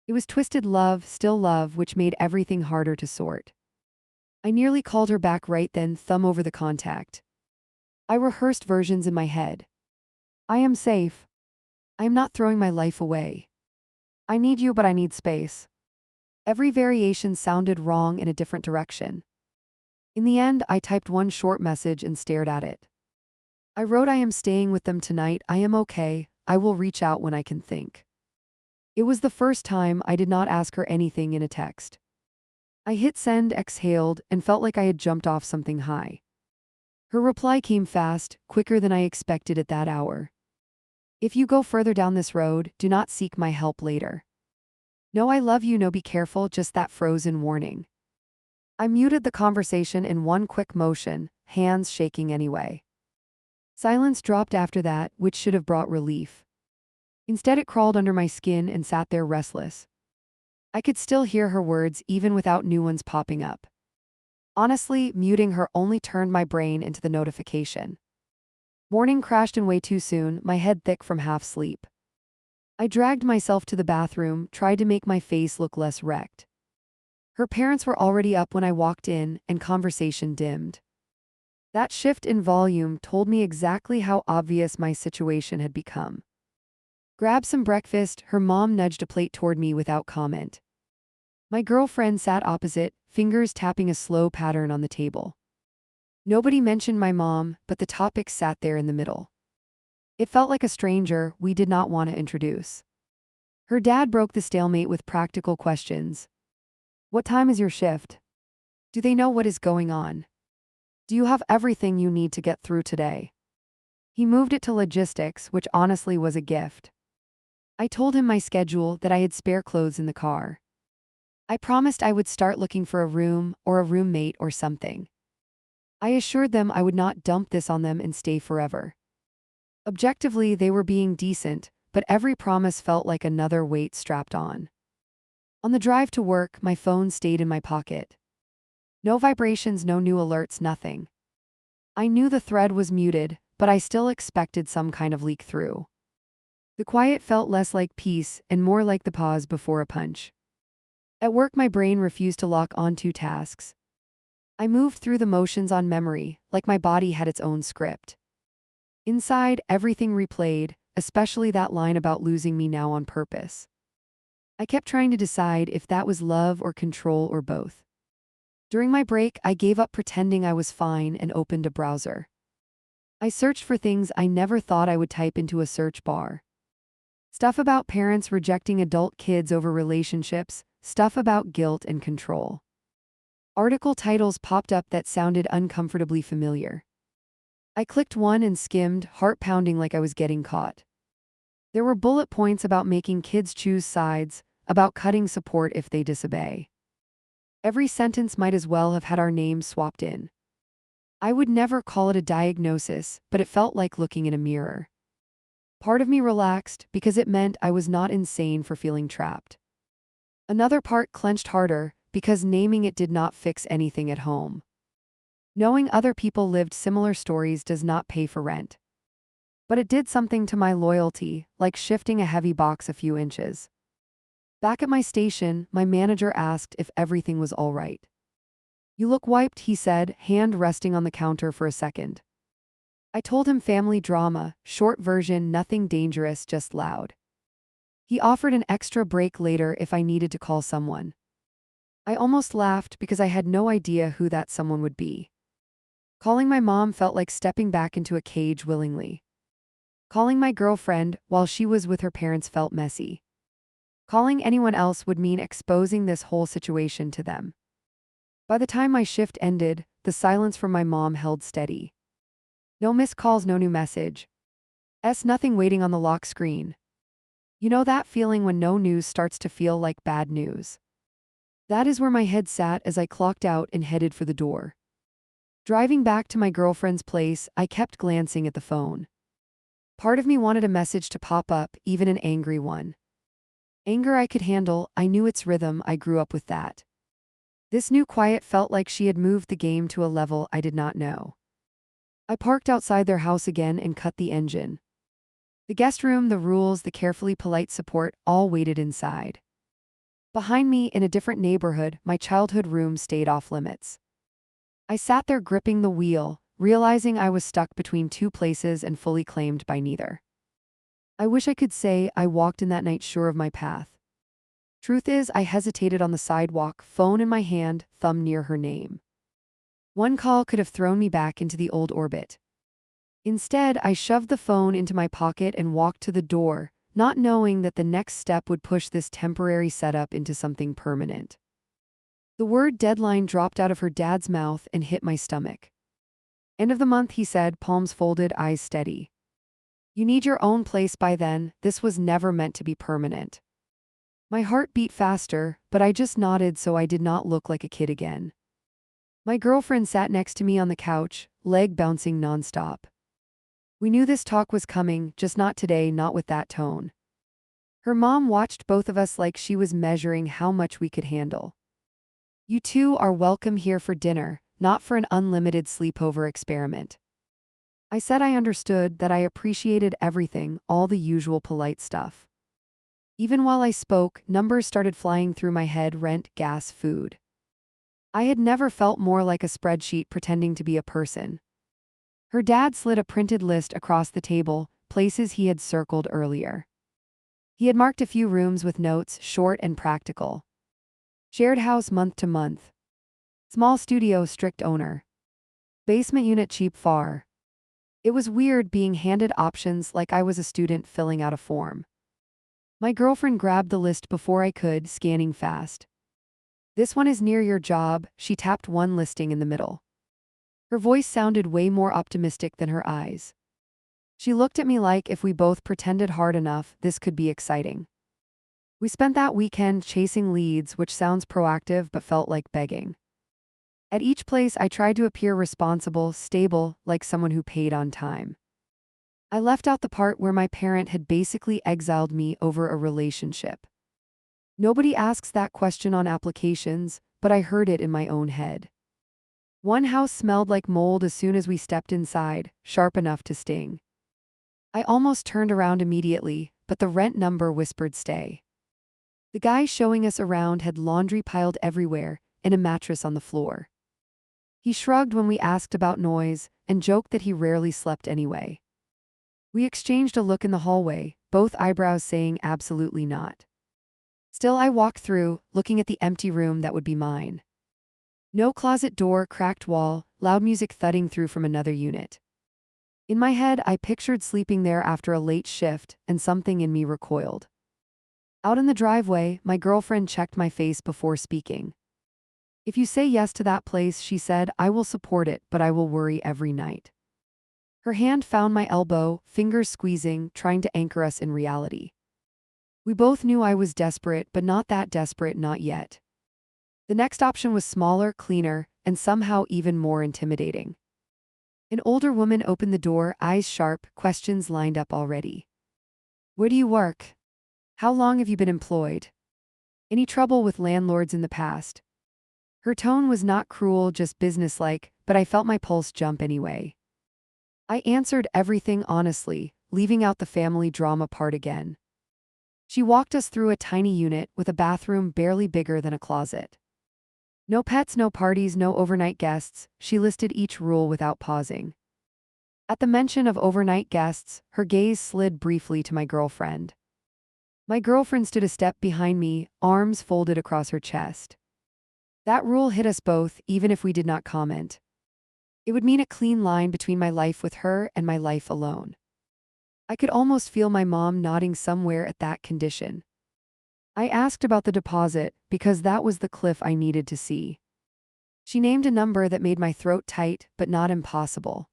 It was twisted love, still love, which made everything harder to sort. I nearly called her back right then, thumb over the contact. I rehearsed versions in my head. I am safe. I am not throwing my life away. I need you, but I need space. Every variation sounded wrong in a different direction. In the end, I typed one short message and stared at it. I wrote, I am staying with them tonight, I am okay, I will reach out when I can think. It was the first time I did not ask her anything in a text. I hit send, exhaled, and felt like I had jumped off something high. Her reply came fast, quicker than I expected at that hour. If you go further down this road, do not seek my help later. No, I love you, no, be careful, just that frozen warning. I muted the conversation in one quick motion, hands shaking anyway. Silence dropped after that, which should have brought relief. Instead, it crawled under my skin and sat there restless. I could still hear her words even without new ones popping up. Honestly, muting her only turned my brain into the notification. Morning crashed in way too soon, my head thick from half sleep. I dragged myself to the bathroom, tried to make my face look less wrecked. Her parents were already up when I walked in, and conversation dimmed. That shift in volume told me exactly how obvious my situation had become. Grab some breakfast, her mom nudged a plate toward me without comment. My girlfriend sat opposite, fingers tapping a slow pattern on the table. Nobody mentioned my mom, but the topic sat there in the middle. It felt like a stranger we did not want to introduce. Her dad broke the stalemate with practical questions. What time is your shift? Do they know what is going on? Do you have everything you need to get through today? He moved it to logistics, which honestly was a gift. I told him my schedule, that I had spare clothes in the car. I promised I would start looking for a room or a roommate or something. I assured them I would not dump this on them and stay forever. Objectively, they were being decent, but every promise felt like another weight strapped on. On the drive to work, my phone stayed in my pocket. No vibrations, no new alerts, nothing. I knew the thread was muted, but I still expected some kind of leak through. The quiet felt less like peace and more like the pause before a punch. At work, my brain refused to lock onto tasks. I moved through the motions on memory, like my body had its own script. Inside, everything replayed, especially that line about losing me now on purpose. I kept trying to decide if that was love or control or both. During my break, I gave up pretending I was fine and opened a browser. I searched for things I never thought I would type into a search bar. Stuff about parents rejecting adult kids over relationships, stuff about guilt and control. Article titles popped up that sounded uncomfortably familiar. I clicked one and skimmed, heart pounding like I was getting caught. There were bullet points about making kids choose sides, about cutting support if they disobey. Every sentence might as well have had our names swapped in. I would never call it a diagnosis, but it felt like looking in a mirror. Part of me relaxed because it meant I was not insane for feeling trapped. Another part clenched harder because naming it did not fix anything at home. Knowing other people lived similar stories does not pay for rent. But it did something to my loyalty, like shifting a heavy box a few inches. Back at my station, my manager asked if everything was all right. "You look wiped," he said, hand resting on the counter for a second. I told him family drama, short version, nothing dangerous, just loud. He offered an extra break later if I needed to call someone. I almost laughed because I had no idea who that someone would be. Calling my mom felt like stepping back into a cage willingly. Calling my girlfriend while she was with her parents felt messy. Calling anyone else would mean exposing this whole situation to them. By the time my shift ended, the silence from my mom held steady. No missed calls, no new message. Nothing waiting on the lock screen. You know that feeling when no news starts to feel like bad news? That is where my head sat as I clocked out and headed for the door. Driving back to my girlfriend's place, I kept glancing at the phone. Part of me wanted a message to pop up, even an angry one. Anger I could handle, I knew its rhythm, I grew up with that. This new quiet felt like she had moved the game to a level I did not know. I parked outside their house again and cut the engine. The guest room, the rules, the carefully polite support, all waited inside. Behind me, in a different neighborhood, my childhood room stayed off limits. I sat there gripping the wheel, realizing I was stuck between two places and fully claimed by neither. I wish I could say I walked in that night sure of my path. Truth is, I hesitated on the sidewalk, phone in my hand, thumb near her name. One call could have thrown me back into the old orbit. Instead, I shoved the phone into my pocket and walked to the door, not knowing that the next step would push this temporary setup into something permanent. The word deadline dropped out of her dad's mouth and hit my stomach. "End of the month," he said, palms folded, eyes steady. "You need your own place by then, this was never meant to be permanent." My heart beat faster, but I just nodded so I did not look like a kid again. My girlfriend sat next to me on the couch, leg bouncing nonstop. We knew this talk was coming, just not today, not with that tone. Her mom watched both of us like she was measuring how much we could handle. "You two are welcome here for dinner, not for an unlimited sleepover experiment." I said I understood, that I appreciated everything, all the usual polite stuff. Even while I spoke, numbers started flying through my head: rent, gas, food. I had never felt more like a spreadsheet pretending to be a person. Her dad slid a printed list across the table, places he had circled earlier. He had marked a few rooms with notes, short and practical. Shared house month to month. Small studio, strict owner. Basement unit, cheap, far. It was weird being handed options like I was a student filling out a form. My girlfriend grabbed the list before I could, scanning fast. "This one is near your job," she tapped one listing in the middle. Her voice sounded way more optimistic than her eyes. She looked at me like if we both pretended hard enough, this could be exciting. We spent that weekend chasing leads, which sounds proactive but felt like begging. At each place, I tried to appear responsible, stable, like someone who paid on time. I left out the part where my parent had basically exiled me over a relationship. Nobody asks that question on applications, but I heard it in my own head. One house smelled like mold as soon as we stepped inside, sharp enough to sting. I almost turned around immediately, but the rent number whispered stay. The guy showing us around had laundry piled everywhere and a mattress on the floor. He shrugged when we asked about noise and joked that he rarely slept anyway. We exchanged a look in the hallway, both eyebrows saying absolutely not. Still, I walked through, looking at the empty room that would be mine. No closet door, cracked wall, loud music thudding through from another unit. In my head, I pictured sleeping there after a late shift, and something in me recoiled. Out in the driveway, my girlfriend checked my face before speaking. "If you say yes to that place," she said, "I will support it, but I will worry every night." Her hand found my elbow, fingers squeezing, trying to anchor us in reality. We both knew I was desperate, but not that desperate, not yet. The next option was smaller, cleaner, and somehow even more intimidating. An older woman opened the door, eyes sharp, questions lined up already. "Where do you work? How long have you been employed? Any trouble with landlords in the past?" Her tone was not cruel, just businesslike, but I felt my pulse jump anyway. I answered everything honestly, leaving out the family drama part again. She walked us through a tiny unit with a bathroom barely bigger than a closet. No pets, no parties, no overnight guests. She listed each rule without pausing. At the mention of overnight guests, her gaze slid briefly to my girlfriend. My girlfriend stood a step behind me, arms folded across her chest. That rule hit us both, even if we did not comment. It would mean a clean line between my life with her and my life alone. I could almost feel my mom nodding somewhere at that condition. I asked about the deposit, because that was the cliff I needed to see. She named a number that made my throat tight, but not impossible.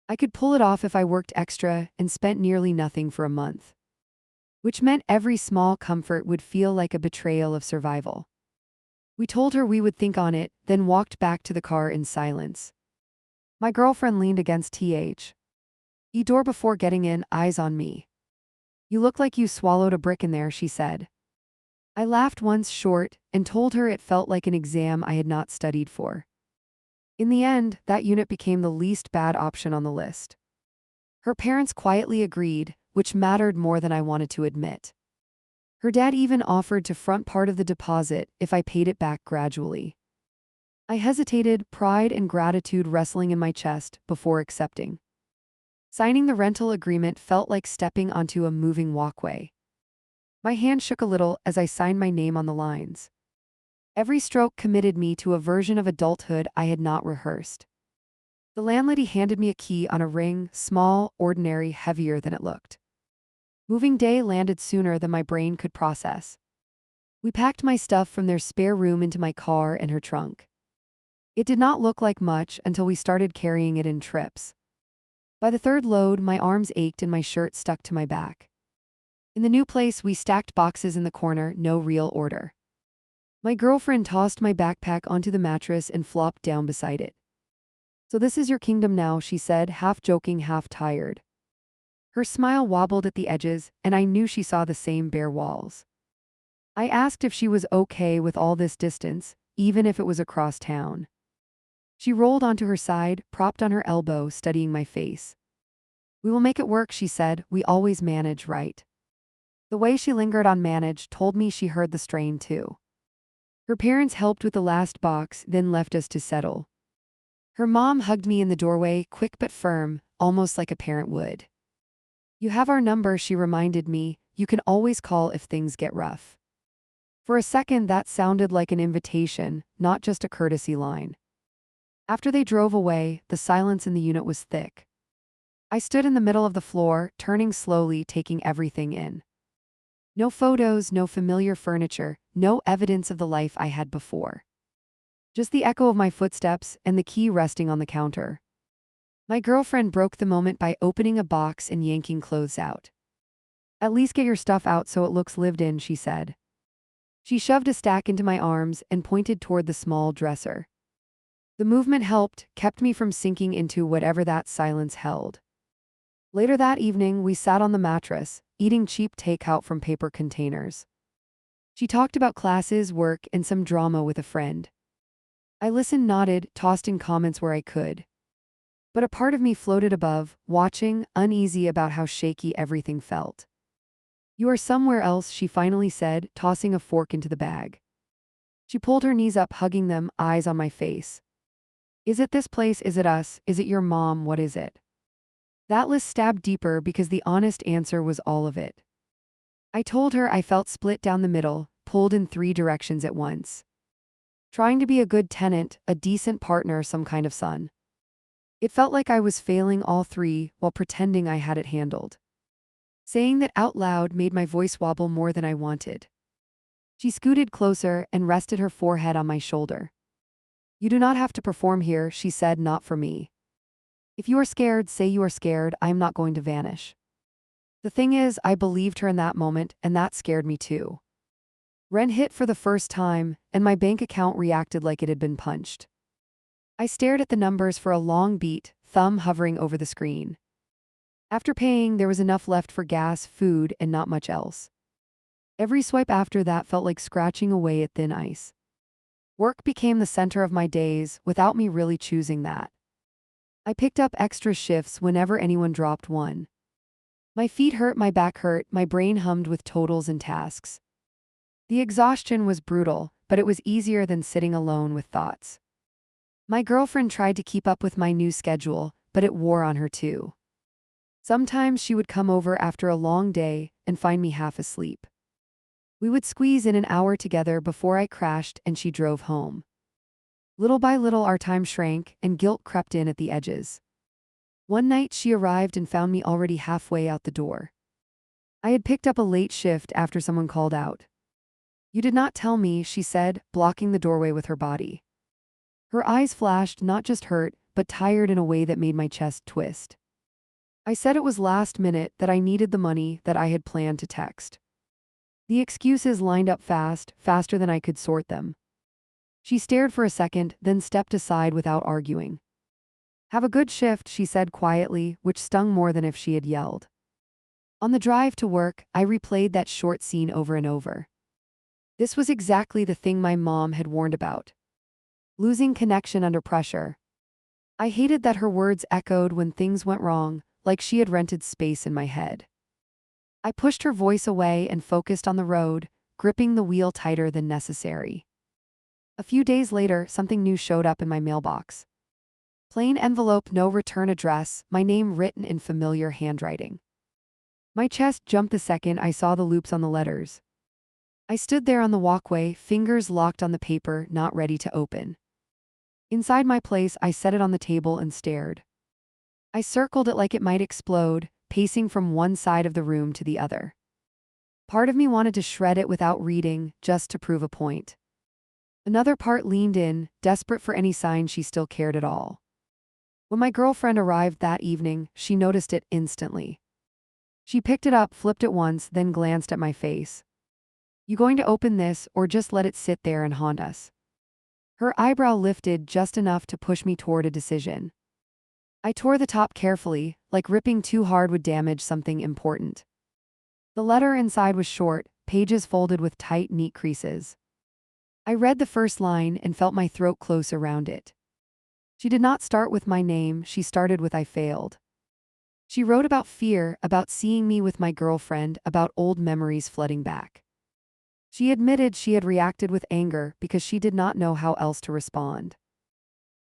I could pull it off if I worked extra and spent nearly nothing for a month. Which meant every small comfort would feel like a betrayal of survival. We told her we would think on it, then walked back to the car in silence. My girlfriend leaned against the door before getting in, eyes on me. "You look like you swallowed a brick in there," she said. I laughed once short and told her it felt like an exam I had not studied for. In the end, that unit became the least bad option on the list. Her parents quietly agreed, which mattered more than I wanted to admit. Her dad even offered to front part of the deposit if I paid it back gradually. I hesitated, pride and gratitude wrestling in my chest, before accepting. Signing the rental agreement felt like stepping onto a moving walkway. My hand shook a little as I signed my name on the lines. Every stroke committed me to a version of adulthood I had not rehearsed. The landlady handed me a key on a ring, small, ordinary, heavier than it looked. Moving day landed sooner than my brain could process. We packed my stuff from their spare room into my car and her trunk. It did not look like much until we started carrying it in trips. By the third load, my arms ached and my shirt stuck to my back. In the new place, we stacked boxes in the corner, no real order. My girlfriend tossed my backpack onto the mattress and flopped down beside it. "So this is your kingdom now," she said, half joking, half tired. Her smile wobbled at the edges, and I knew she saw the same bare walls. I asked if she was okay with all this distance, even if it was across town. She rolled onto her side, propped on her elbow, studying my face. "We will make it work," she said. "We always manage, right?" The way she lingered on manage told me she heard the strain too. Her parents helped with the last box, then left us to settle. Her mom hugged me in the doorway, quick but firm, almost like a parent would. "You have our number," she reminded me. "You can always call if things get rough." For a second, that sounded like an invitation, not just a courtesy line. After they drove away, the silence in the unit was thick. I stood in the middle of the floor, turning slowly, taking everything in. No photos, no familiar furniture, no evidence of the life I had before. Just the echo of my footsteps and the key resting on the counter. My girlfriend broke the moment by opening a box and yanking clothes out. "At least get your stuff out so it looks lived in," she said. She shoved a stack into my arms and pointed toward the small dresser. The movement helped, kept me from sinking into whatever that silence held. Later that evening, we sat on the mattress, eating cheap takeout from paper containers. She talked about classes, work, and some drama with a friend. I listened, nodded, tossed in comments where I could. But a part of me floated above, watching, uneasy about how shaky everything felt. "You are somewhere else," she finally said, tossing a fork into the bag. She pulled her knees up, hugging them, eyes on my face. "Is it this place? Is it us? Is it your mom? What is it?" That list stabbed deeper because the honest answer was all of it. I told her I felt split down the middle, pulled in 3 directions at once. trying to be a good tenant, a decent partner, some kind of son. It felt like I was failing all three while pretending I had it handled. Saying that out loud made my voice wobble more than I wanted. She scooted closer and rested her forehead on my shoulder. "You do not have to perform here," she said, "not for me. If you are scared, say you are scared. I am not going to vanish." The thing is, I believed her in that moment, and that scared me too. Rent hit for the first time, and my bank account reacted like it had been punched. I stared at the numbers for a long beat, thumb hovering over the screen. After paying, there was enough left for gas, food, and not much else. Every swipe after that felt like scratching away at thin ice. Work became the center of my days, without me really choosing that. I picked up extra shifts whenever anyone dropped one. My feet hurt, my back hurt, my brain hummed with totals and tasks. The exhaustion was brutal, but it was easier than sitting alone with thoughts. My girlfriend tried to keep up with my new schedule, but it wore on her too. Sometimes she would come over after a long day and find me half asleep. We would squeeze in an hour together before I crashed and she drove home. Little by little our time shrank and guilt crept in at the edges. One night she arrived and found me already halfway out the door. I had picked up a late shift after someone called out. "You did not tell me," she said, blocking the doorway with her body. Her eyes flashed, not just hurt, but tired in a way that made my chest twist. I said it was last minute, that I needed the money, that I had planned to text. The excuses lined up fast, faster than I could sort them. She stared for a second, then stepped aside without arguing. "Have a good shift," she said quietly, which stung more than if she had yelled. On the drive to work, I replayed that short scene over and over. This was exactly the thing my mom had warned about. Losing connection under pressure. I hated that her words echoed when things went wrong, like she had rented space in my head. I pushed her voice away and focused on the road, gripping the wheel tighter than necessary. A few days later, something new showed up in my mailbox. Plain envelope, no return address, my name written in familiar handwriting. My chest jumped the second I saw the loops on the letters. I stood there on the walkway, fingers locked on the paper, not ready to open. Inside my place, I set it on the table and stared. I circled it like it might explode, pacing from one side of the room to the other. Part of me wanted to shred it without reading, just to prove a point. Another part leaned in, desperate for any sign she still cared at all. When my girlfriend arrived that evening, she noticed it instantly. She picked it up, flipped it once, then glanced at my face. "You going to open this, or just let it sit there and haunt us?" Her eyebrow lifted just enough to push me toward a decision. I tore the top carefully, like ripping too hard would damage something important. The letter inside was short, pages folded with tight, neat creases. I read the first line and felt my throat close around it. She did not start with my name, she started with "I failed." She wrote about fear, about seeing me with my girlfriend, about old memories flooding back. She admitted she had reacted with anger because she did not know how else to respond.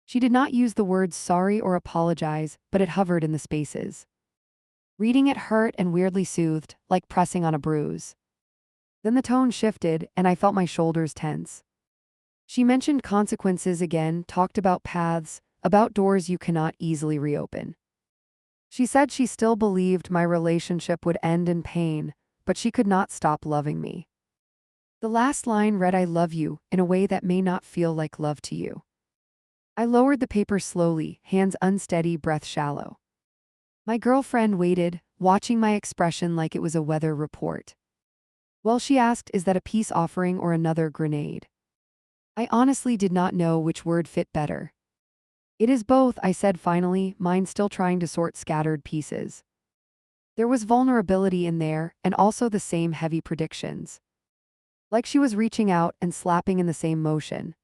She did not use the words sorry or apologize, but it hovered in the spaces. Reading it hurt and weirdly soothed, like pressing on a bruise. Then the tone shifted, and I felt my shoulders tense. She mentioned consequences again, talked about paths, about doors you cannot easily reopen. She said she still believed my relationship would end in pain, but she could not stop loving me. The last line read, "I love you," in a way that may not feel like love to you. I lowered the paper slowly, hands unsteady, breath shallow. My girlfriend waited, watching my expression like it was a weather report. Well, she asked, "Is that a peace offering or another grenade?" I honestly did not know which word fit better. "It is both," I said finally, mind still trying to sort scattered pieces. There was vulnerability in there, and also the same heavy predictions. Like she was reaching out and slapping in the same motion.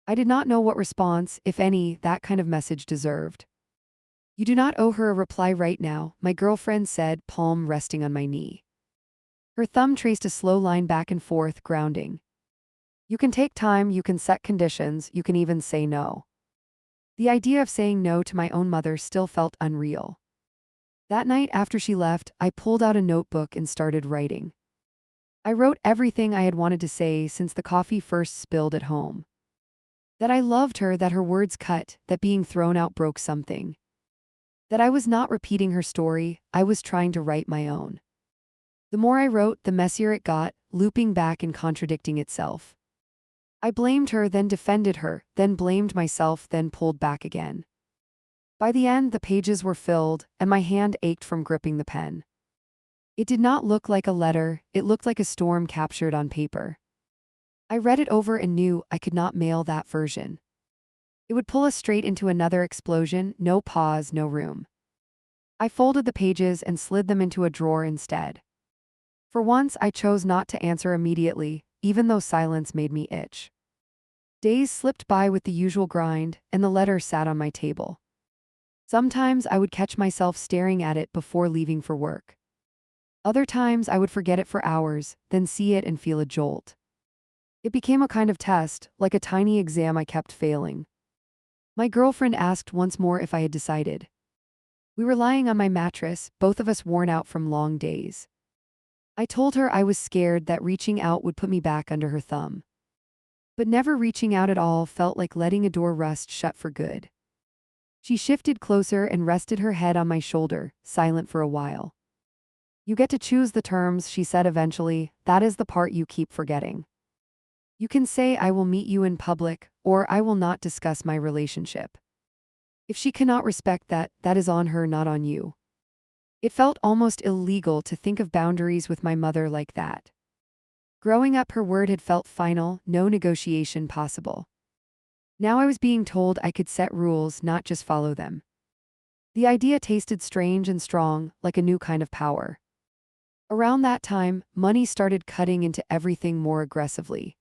I did not know what response, if any, that kind of message deserved. "You do not owe her a reply right now," my girlfriend said, palm resting on my knee. Her thumb traced a slow line back and forth, grounding. "You can take time, you can set conditions, you can even say no." The idea of saying no to my own mother still felt unreal. That night after she left, I pulled out a notebook and started writing. I wrote everything I had wanted to say since the coffee first spilled at home. That I loved her, that her words cut, that being thrown out broke something. That I was not repeating her story, I was trying to write my own. The more I wrote, the messier it got, looping back and contradicting itself. I blamed her, then defended her, then blamed myself, then pulled back again. By the end, the pages were filled, and my hand ached from gripping the pen. It did not look like a letter, it looked like a storm captured on paper. I read it over and knew I could not mail that version. It would pull us straight into another explosion, no pause, no room. I folded the pages and slid them into a drawer instead. For once, I chose not to answer immediately, even though silence made me itch. Days slipped by with the usual grind, and the letter sat on my table. Sometimes I would catch myself staring at it before leaving for work. Other times I would forget it for hours, then see it and feel a jolt. It became a kind of test, like a tiny exam I kept failing. My girlfriend asked once more if I had decided. We were lying on my mattress, both of us worn out from long days. I told her I was scared that reaching out would put me back under her thumb. But never reaching out at all felt like letting a door rust shut for good. She shifted closer and rested her head on my shoulder, silent for a while. You get to choose the terms, she said eventually, that is the part you keep forgetting. You can say I will meet you in public, or I will not discuss my relationship. If she cannot respect that, that is on her, not on you. It felt almost illegal to think of boundaries with my mother like that. Growing up, her word had felt final, no negotiation possible. Now I was being told I could set rules, not just follow them. The idea tasted strange and strong, like a new kind of power. Around that time, money started cutting into everything more aggressively.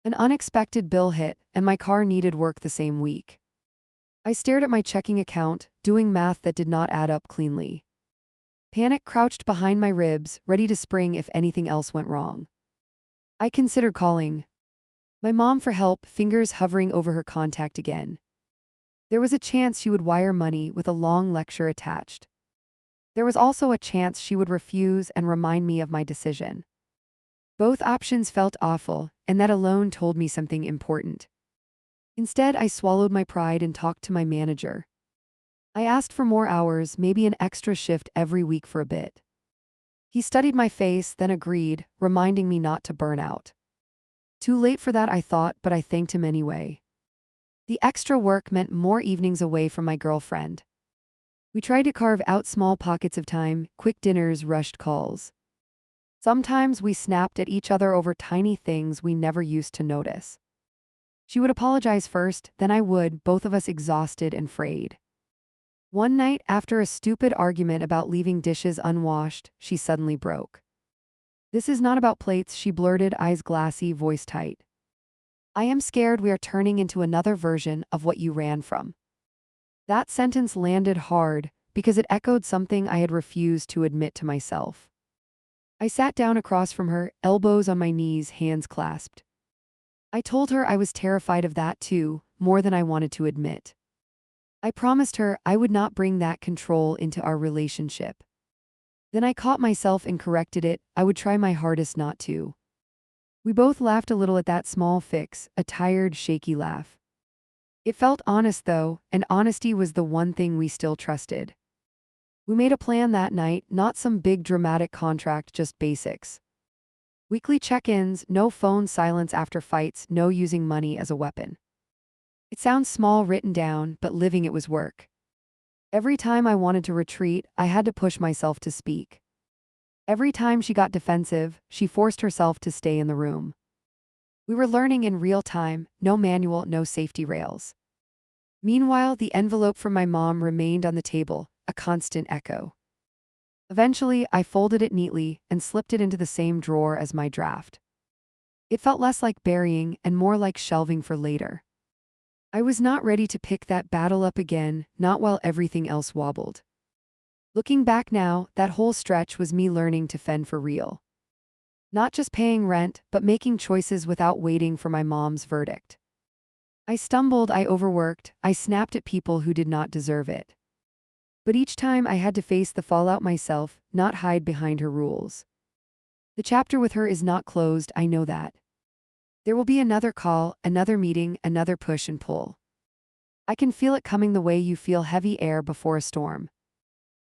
An unexpected bill hit, and my car needed work the same week. I stared at my checking account, doing math that did not add up cleanly. Panic crouched behind my ribs, ready to spring if anything else went wrong. I considered calling my mom for help, fingers hovering over her contact again. There was a chance she would wire money with a long lecture attached. There was also a chance she would refuse and remind me of my decision. Both options felt awful, and that alone told me something important. Instead, I swallowed my pride and talked to my manager. I asked for more hours, maybe an extra shift every week for a bit. He studied my face, then agreed, reminding me not to burn out. Too late for that, I thought, but I thanked him anyway. The extra work meant more evenings away from my girlfriend. We tried to carve out small pockets of time, quick dinners, rushed calls. Sometimes we snapped at each other over tiny things we never used to notice. She would apologize first, then I would, both of us exhausted and frayed. One night, after a stupid argument about leaving dishes unwashed, she suddenly broke. This is not about plates, she blurted, eyes glassy, voice tight. I am scared we are turning into another version of what you ran from. That sentence landed hard because it echoed something I had refused to admit to myself. I sat down across from her, elbows on my knees, hands clasped. I told her I was terrified of that too, more than I wanted to admit. I promised her I would not bring that control into our relationship. Then I caught myself and corrected it, I would try my hardest not to. We both laughed a little at that small fix, a tired, shaky laugh. It felt honest though, and honesty was the one thing we still trusted. We made a plan that night, not some big dramatic contract, just basics. Weekly check-ins, no phone silence after fights, no using money as a weapon. It sounds small written down, but living it was work. Every time I wanted to retreat, I had to push myself to speak. Every time she got defensive, she forced herself to stay in the room. We were learning in real time, no manual, no safety rails. Meanwhile, the envelope from my mom remained on the table, a constant echo. Eventually, I folded it neatly and slipped it into the same drawer as my draft. It felt less like burying and more like shelving for later. I was not ready to pick that battle up again, not while everything else wobbled. Looking back now, that whole stretch was me learning to fend for real. Not just paying rent, but making choices without waiting for my mom's verdict. I stumbled, I overworked, I snapped at people who did not deserve it. But each time I had to face the fallout myself, not hide behind her rules. The chapter with her is not closed, I know that. There will be another call, another meeting, another push and pull. I can feel it coming the way you feel heavy air before a storm.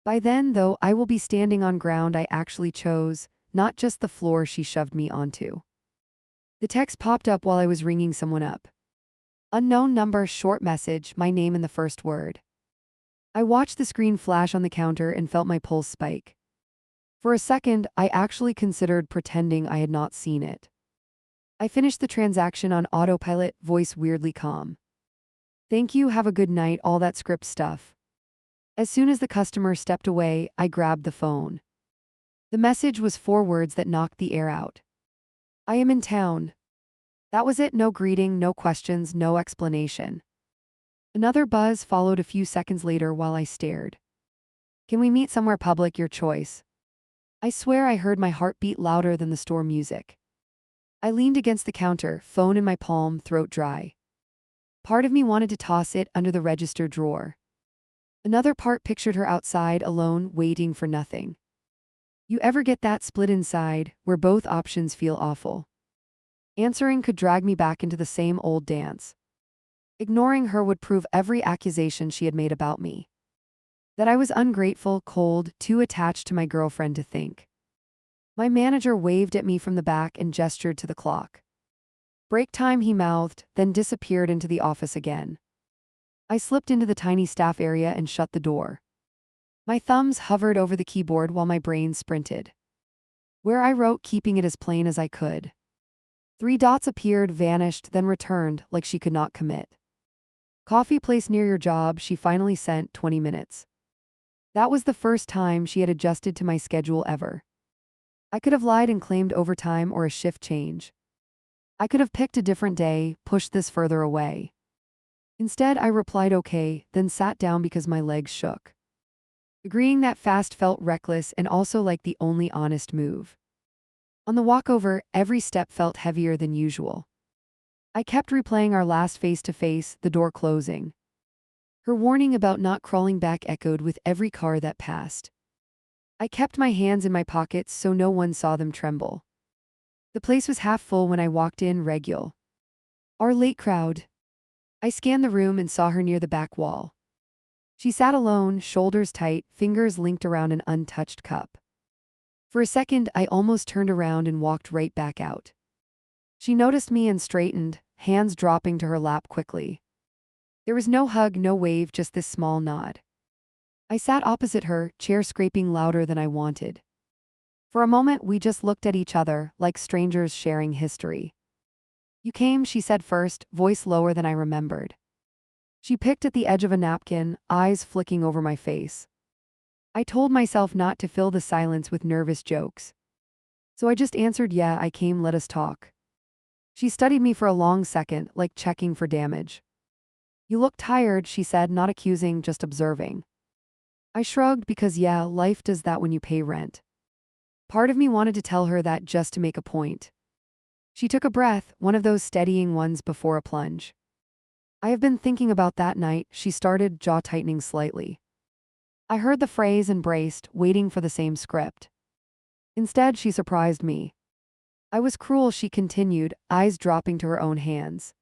By then, though, I will be standing on ground I actually chose, not just the floor she shoved me onto. The text popped up while I was ringing someone up. Unknown number, short message, my name in the first word. I watched the screen flash on the counter and felt my pulse spike. For a second, I actually considered pretending I had not seen it. I finished the transaction on autopilot, voice weirdly calm. Thank you, have a good night, all that script stuff. As soon as the customer stepped away, I grabbed the phone. The message was 4 words that knocked the air out. I am in town. That was it, no greeting, no questions, no explanation. Another buzz followed a few seconds later while I stared. Can we meet somewhere public, your choice? I swear I heard my heart beat louder than the store music. I leaned against the counter, phone in my palm, throat dry. Part of me wanted to toss it under the register drawer. Another part pictured her outside, alone, waiting for nothing. You ever get that split inside, where both options feel awful? Answering could drag me back into the same old dance. Ignoring her would prove every accusation she had made about me. That I was ungrateful, cold, too attached to my girlfriend to think. My manager waved at me from the back and gestured to the clock. Break time, he mouthed, then disappeared into the office again. I slipped into the tiny staff area and shut the door. My thumbs hovered over the keyboard while my brain sprinted. Where I wrote, keeping it as plain as I could. 3 dots appeared, vanished, then returned, like she could not commit. Coffee place near your job, she finally sent, 20 minutes. That was the first time she had adjusted to my schedule ever. I could have lied and claimed overtime or a shift change. I could have picked a different day, pushed this further away. Instead, I replied okay, then sat down because my legs shook. Agreeing that fast felt reckless and also like the only honest move. On the walkover, every step felt heavier than usual. I kept replaying our last face-to-face, the door closing. Her warning about not crawling back echoed with every car that passed. I kept my hands in my pockets so no one saw them tremble. The place was half full when I walked in, regular. Our late crowd. I scanned the room and saw her near the back wall. She sat alone, shoulders tight, fingers linked around an untouched cup. For a second, I almost turned around and walked right back out. She noticed me and straightened, hands dropping to her lap quickly. There was no hug, no wave, just this small nod. I sat opposite her, chair scraping louder than I wanted. For a moment, we just looked at each other, like strangers sharing history. You came, she said first, voice lower than I remembered. She picked at the edge of a napkin, eyes flicking over my face. I told myself not to fill the silence with nervous jokes. So I just answered, yeah, I came, let us talk. She studied me for a long second, like checking for damage. You look tired, she said, not accusing, just observing. I shrugged because yeah, life does that when you pay rent. Part of me wanted to tell her that just to make a point. She took a breath, one of those steadying ones before a plunge. I have been thinking about that night, she started, jaw tightening slightly. I heard the phrase and braced, waiting for the same script. Instead, she surprised me. I was cruel, she continued, eyes dropping to her own hands.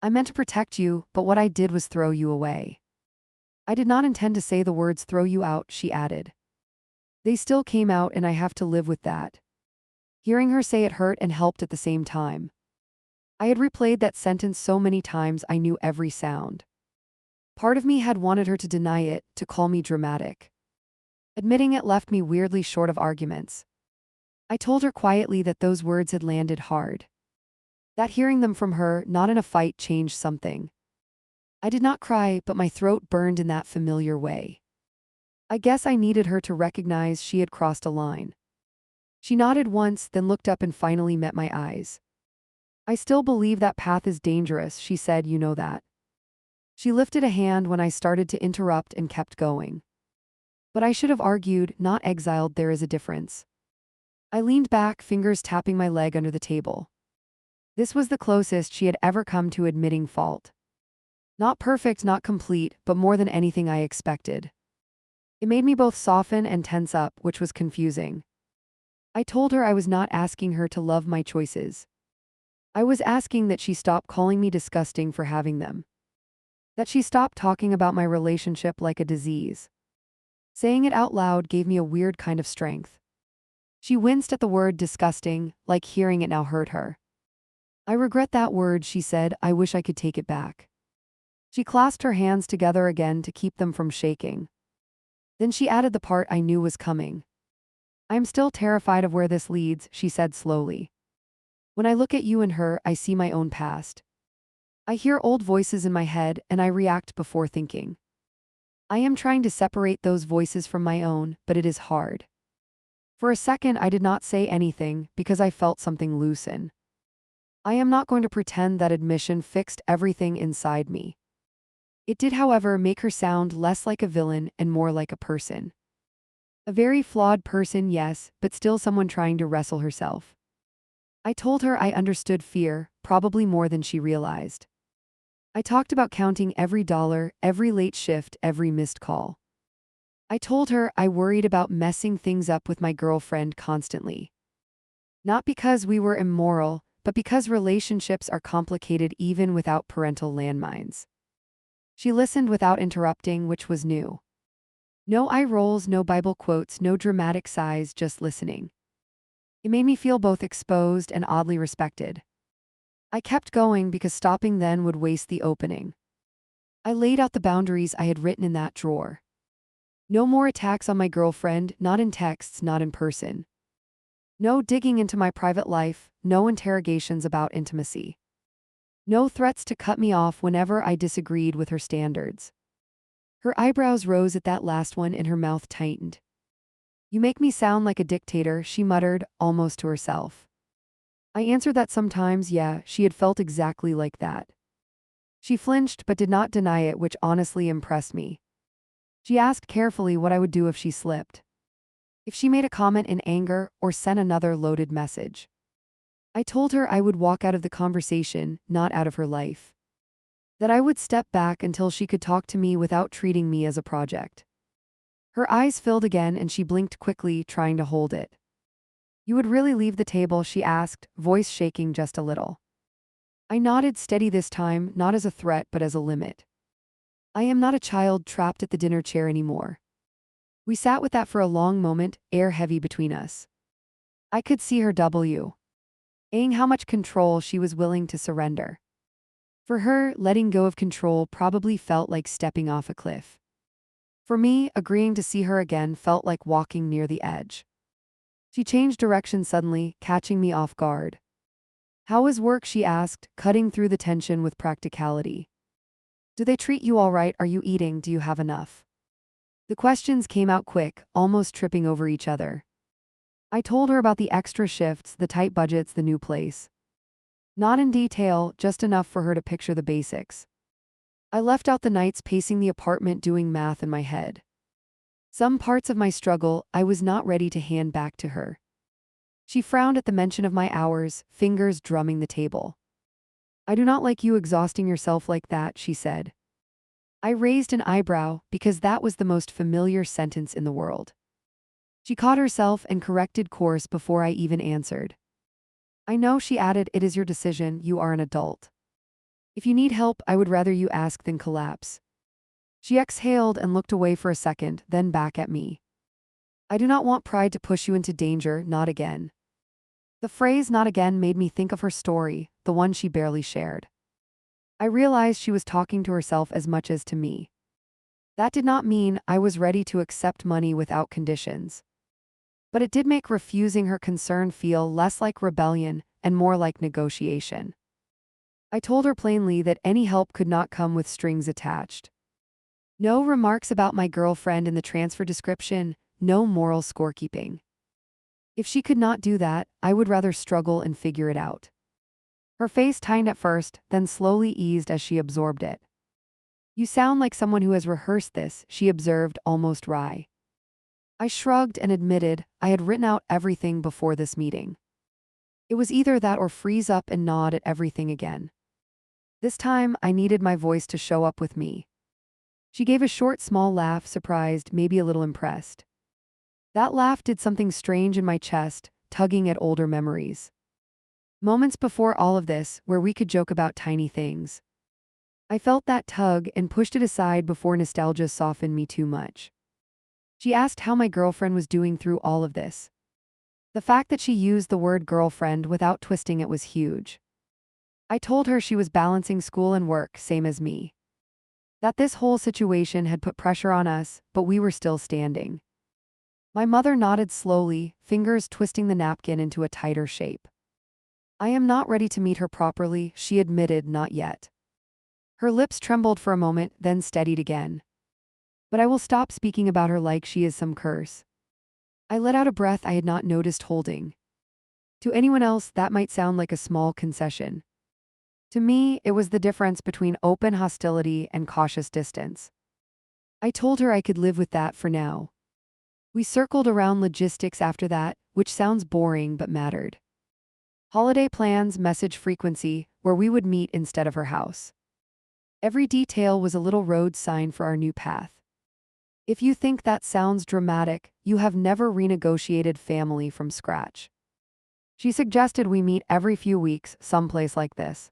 I meant to protect you, but what I did was throw you away. I did not intend to say the words throw you out, she added. They still came out and I have to live with that. Hearing her say it hurt and helped at the same time. I had replayed that sentence so many times I knew every sound. Part of me had wanted her to deny it, to call me dramatic. Admitting it left me weirdly short of arguments. I told her quietly that those words had landed hard. That hearing them from her, not in a fight, changed something. I did not cry, but my throat burned in that familiar way. I guess I needed her to recognize she had crossed a line. She nodded once, then looked up and finally met my eyes. I still believe that path is dangerous, she said, you know that. She lifted a hand when I started to interrupt and kept going. But I should have argued, not exiled, there is a difference. I leaned back, fingers tapping my leg under the table. This was the closest she had ever come to admitting fault. Not perfect, not complete, but more than anything I expected. It made me both soften and tense up, which was confusing. I told her I was not asking her to love my choices. I was asking that she stop calling me disgusting for having them. That she stop talking about my relationship like a disease. Saying it out loud gave me a weird kind of strength. She winced at the word disgusting, like hearing it now hurt her. I regret that word, she said. I wish I could take it back. She clasped her hands together again to keep them from shaking. Then she added the part I knew was coming. I'm still terrified of where this leads, she said slowly. When I look at you and her, I see my own past. I hear old voices in my head and I react before thinking. I am trying to separate those voices from my own, but it is hard. For a second, I did not say anything because I felt something loosen. I am not going to pretend that admission fixed everything inside me. It did, however, make her sound less like a villain and more like a person. A very flawed person, yes, but still someone trying to wrestle herself. I told her I understood fear, probably more than she realized. I talked about counting every dollar, every late shift, every missed call. I told her I worried about messing things up with my girlfriend constantly. Not because we were immoral, but because relationships are complicated even without parental landmines. She listened without interrupting, which was new. No eye rolls, no Bible quotes, no dramatic sighs, just listening. It made me feel both exposed and oddly respected. I kept going because stopping then would waste the opening. I laid out the boundaries I had written in that drawer. No more attacks on my girlfriend, not in texts, not in person. No digging into my private life, no interrogations about intimacy. No threats to cut me off whenever I disagreed with her standards. Her eyebrows rose at that last one and her mouth tightened. You make me sound like a dictator, she muttered, almost to herself. I answered that sometimes, yeah, she had felt exactly like that. She flinched but did not deny it, which honestly impressed me. She asked carefully what I would do if she slipped. If she made a comment in anger or sent another loaded message. I told her I would walk out of the conversation, not out of her life. That I would step back until she could talk to me without treating me as a project. Her eyes filled again and she blinked quickly, trying to hold it. You would really leave the table, she asked, voice shaking just a little. I nodded, steady this time, not as a threat but as a limit. I am not a child trapped at the dinner chair anymore. We sat with that for a long moment, air heavy between us. I could see her weighing how much control she was willing to surrender. For her, letting go of control probably felt like stepping off a cliff. For me, agreeing to see her again felt like walking near the edge. She changed direction suddenly, catching me off guard. How is work, she asked, cutting through the tension with practicality. Do they treat you all right? Are you eating? Do you have enough? The questions came out quick, almost tripping over each other. I told her about the extra shifts, the tight budgets, the new place. Not in detail, just enough for her to picture the basics. I left out the nights pacing the apartment doing math in my head. Some parts of my struggle I was not ready to hand back to her. She frowned at the mention of my hours, fingers drumming the table. I do not like you exhausting yourself like that, she said. I raised an eyebrow because that was the most familiar sentence in the world. She caught herself and corrected course before I even answered. I know, she added, it is your decision, you are an adult. If you need help, I would rather you ask than collapse. She exhaled and looked away for a second, then back at me. I do not want pride to push you into danger, not again. The phrase not again made me think of her story, the one she barely shared. I realized she was talking to herself as much as to me. That did not mean I was ready to accept money without conditions. But it did make refusing her concern feel less like rebellion and more like negotiation. I told her plainly that any help could not come with strings attached. No remarks about my girlfriend in the transfer description, no moral scorekeeping. If she could not do that, I would rather struggle and figure it out. Her face tightened at first, then slowly eased as she absorbed it. You sound like someone who has rehearsed this, she observed, almost wry. I shrugged and admitted I had written out everything before this meeting. It was either that or freeze up and nod at everything again. This time, I needed my voice to show up with me. She gave a short, small laugh, surprised, maybe a little impressed. That laugh did something strange in my chest, tugging at older memories. Moments before all of this, where we could joke about tiny things. I felt that tug and pushed it aside before nostalgia softened me too much. She asked how my girlfriend was doing through all of this. The fact that she used the word girlfriend without twisting it was huge. I told her she was balancing school and work, same as me. That this whole situation had put pressure on us, but we were still standing. My mother nodded slowly, fingers twisting the napkin into a tighter shape. I am not ready to meet her properly, she admitted, not yet. Her lips trembled for a moment, then steadied again. But I will stop speaking about her like she is some curse. I let out a breath I had not noticed holding. To anyone else, that might sound like a small concession. To me, it was the difference between open hostility and cautious distance. I told her I could live with that for now. We circled around logistics after that, which sounds boring but mattered. Holiday plans, message frequency, where we would meet instead of her house. Every detail was a little road sign for our new path. If you think that sounds dramatic, you have never renegotiated family from scratch. She suggested we meet every few weeks, someplace like this.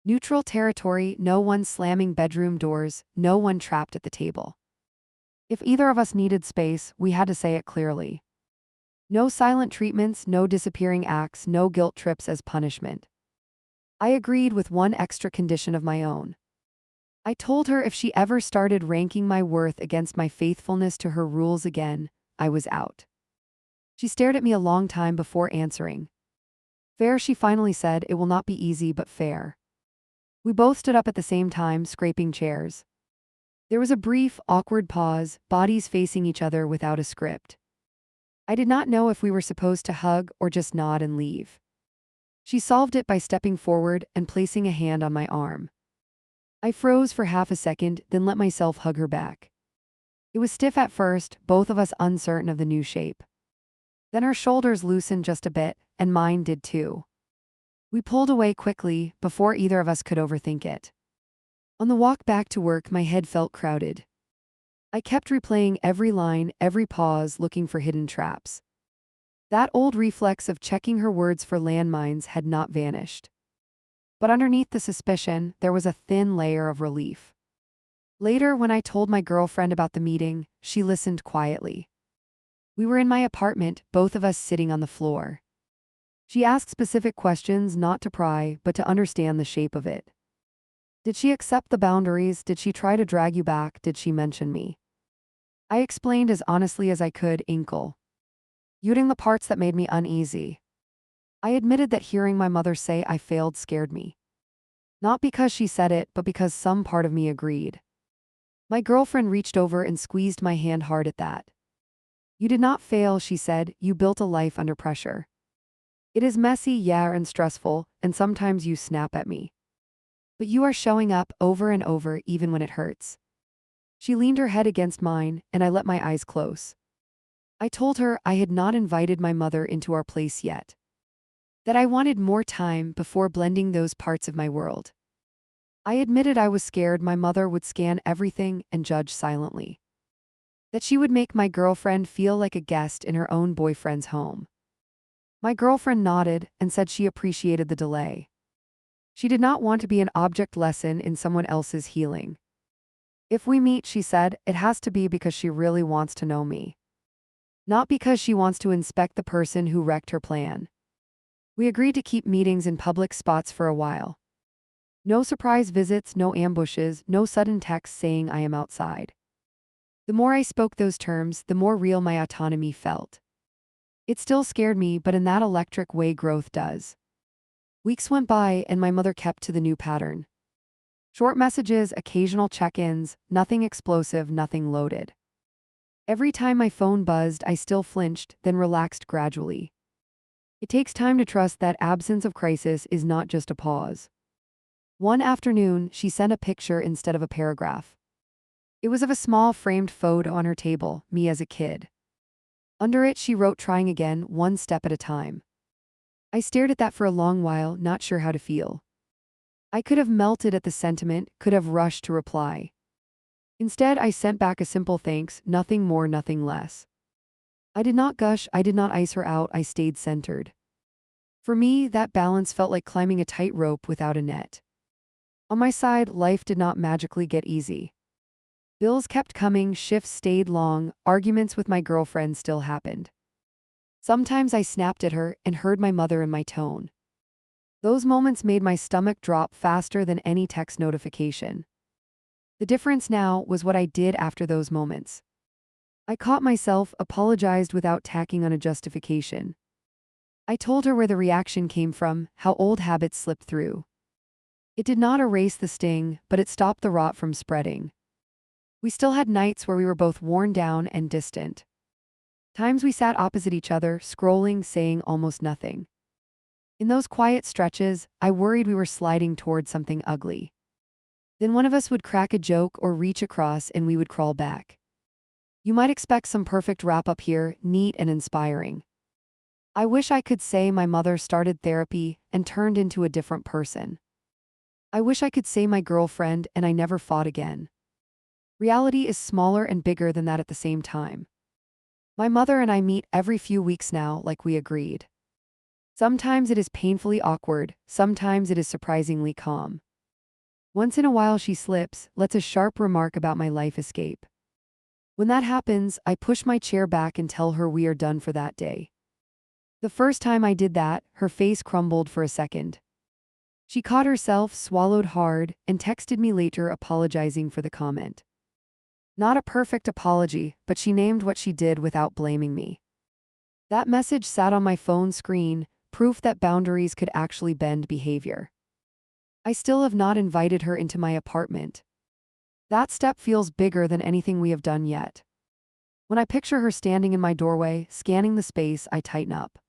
Neutral territory, no one slamming bedroom doors, no one trapped at the table. If either of us needed space, we had to say it clearly. No silent treatments, no disappearing acts, no guilt trips as punishment. I agreed with one extra condition of my own. I told her if she ever started ranking my worth against my faithfulness to her rules again, I was out. She stared at me a long time before answering. Fair, she finally said, it will not be easy but fair. We both stood up at the same time, scraping chairs. There was a brief, awkward pause, bodies facing each other without a script. I did not know if we were supposed to hug or just nod and leave. She solved it by stepping forward and placing a hand on my arm. I froze for half a second, then let myself hug her back. It was stiff at first, both of us uncertain of the new shape. Then her shoulders loosened just a bit, and mine did too. We pulled away quickly, before either of us could overthink it. On the walk back to work, my head felt crowded. I kept replaying every line, every pause, looking for hidden traps. That old reflex of checking her words for landmines had not vanished. But underneath the suspicion, there was a thin layer of relief. Later, when I told my girlfriend about the meeting, she listened quietly. We were in my apartment, both of us sitting on the floor. She asked specific questions, not to pry, but to understand the shape of it. Did she accept the boundaries? Did she try to drag you back? Did she mention me? I explained as honestly as I could, Inkle. Muting the parts that made me uneasy. I admitted that hearing my mother say I failed scared me. Not because she said it, but because some part of me agreed. My girlfriend reached over and squeezed my hand hard at that. You did not fail, she said, you built a life under pressure. It is messy, yeah, and stressful, and sometimes you snap at me. But you are showing up over and over even when it hurts. She leaned her head against mine, and I let my eyes close. I told her I had not invited my mother into our place yet. That I wanted more time before blending those parts of my world. I admitted I was scared my mother would scan everything and judge silently. That she would make my girlfriend feel like a guest in her own boyfriend's home. My girlfriend nodded and said she appreciated the delay. She did not want to be an object lesson in someone else's healing. If we meet, she said, it has to be because she really wants to know me. Not because she wants to inspect the person who wrecked her plan. We agreed to keep meetings in public spots for a while. No surprise visits, no ambushes, no sudden texts saying I am outside. The more I spoke those terms, the more real my autonomy felt. It still scared me, but in that electric way growth does. Weeks went by and my mother kept to the new pattern. Short messages, occasional check-ins, nothing explosive, nothing loaded. Every time my phone buzzed, I still flinched, then relaxed gradually. It takes time to trust that absence of crisis is not just a pause. One afternoon, she sent a picture instead of a paragraph. It was of a small framed photo on her table, me as a kid. Under it, she wrote, trying again, one step at a time. I stared at that for a long while, not sure how to feel. I could have melted at the sentiment, could have rushed to reply. Instead, I sent back a simple thanks, nothing more, nothing less. I did not gush, I did not ice her out, I stayed centered. For me, that balance felt like climbing a tightrope without a net. On my side, life did not magically get easy. Bills kept coming, shifts stayed long, arguments with my girlfriend still happened. Sometimes I snapped at her and heard my mother in my tone. Those moments made my stomach drop faster than any text notification. The difference now was what I did after those moments. I caught myself, apologized without tacking on a justification. I told her where the reaction came from, how old habits slipped through. It did not erase the sting, but it stopped the rot from spreading. We still had nights where we were both worn down and distant. Times we sat opposite each other, scrolling, saying almost nothing. In those quiet stretches, I worried we were sliding toward something ugly. Then one of us would crack a joke or reach across and we would crawl back. You might expect some perfect wrap-up here, neat and inspiring. I wish I could say my mother started therapy and turned into a different person. I wish I could say my girlfriend and I never fought again. Reality is smaller and bigger than that at the same time. My mother and I meet every few weeks now, like we agreed. Sometimes it is painfully awkward, sometimes it is surprisingly calm. Once in a while she slips, lets a sharp remark about my life escape. When that happens, I push my chair back and tell her we are done for that day. The first time I did that, her face crumbled for a second. She caught herself, swallowed hard, and texted me later apologizing for the comment. Not a perfect apology, but she named what she did without blaming me. That message sat on my phone screen, proof that boundaries could actually bend behavior. I still have not invited her into my apartment. That step feels bigger than anything we have done yet. When I picture her standing in my doorway, scanning the space, I tighten up.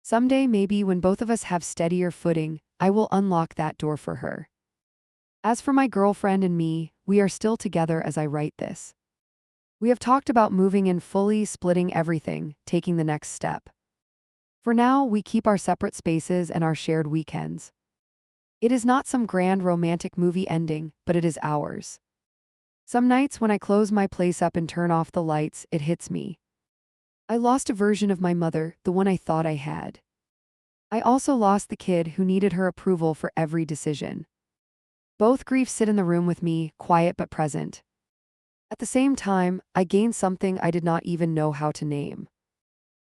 Someday, maybe when both of us have steadier footing, I will unlock that door for her. As for my girlfriend and me, we are still together as I write this. We have talked about moving in fully, splitting everything, taking the next step. For now, we keep our separate spaces and our shared weekends. It is not some grand romantic movie ending, but it is ours. Some nights when I close my place up and turn off the lights, it hits me. I lost a version of my mother, the one I thought I had. I also lost the kid who needed her approval for every decision. Both griefs sit in the room with me, quiet but present. At the same time, I gained something I did not even know how to name.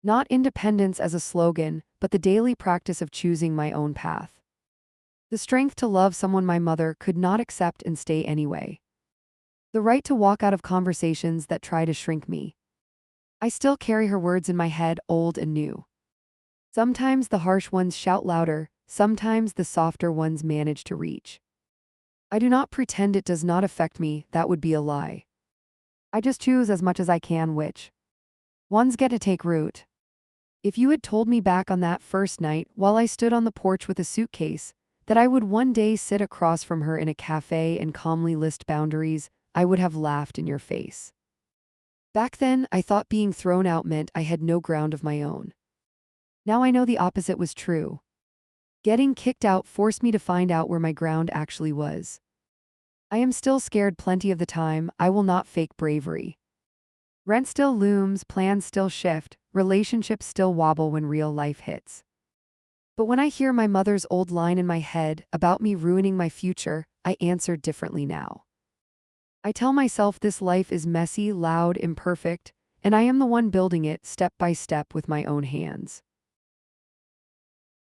Not independence as a slogan, but the daily practice of choosing my own path. The strength to love someone my mother could not accept and stay anyway. The right to walk out of conversations that try to shrink me. I still carry her words in my head, old and new. Sometimes the harsh ones shout louder, sometimes the softer ones manage to reach. I do not pretend it does not affect me, that would be a lie. I just choose as much as I can which ones get to take root. If you had told me back on that first night, while I stood on the porch with a suitcase, that I would one day sit across from her in a cafe and calmly list boundaries, I would have laughed in your face. Back then, I thought being thrown out meant I had no ground of my own. Now I know the opposite was true. Getting kicked out forced me to find out where my ground actually was. I am still scared plenty of the time, I will not fake bravery. Rent still looms, plans still shift, relationships still wobble when real life hits. But when I hear my mother's old line in my head about me ruining my future, I answer differently now. I tell myself this life is messy, loud, imperfect, and I am the one building it step by step with my own hands.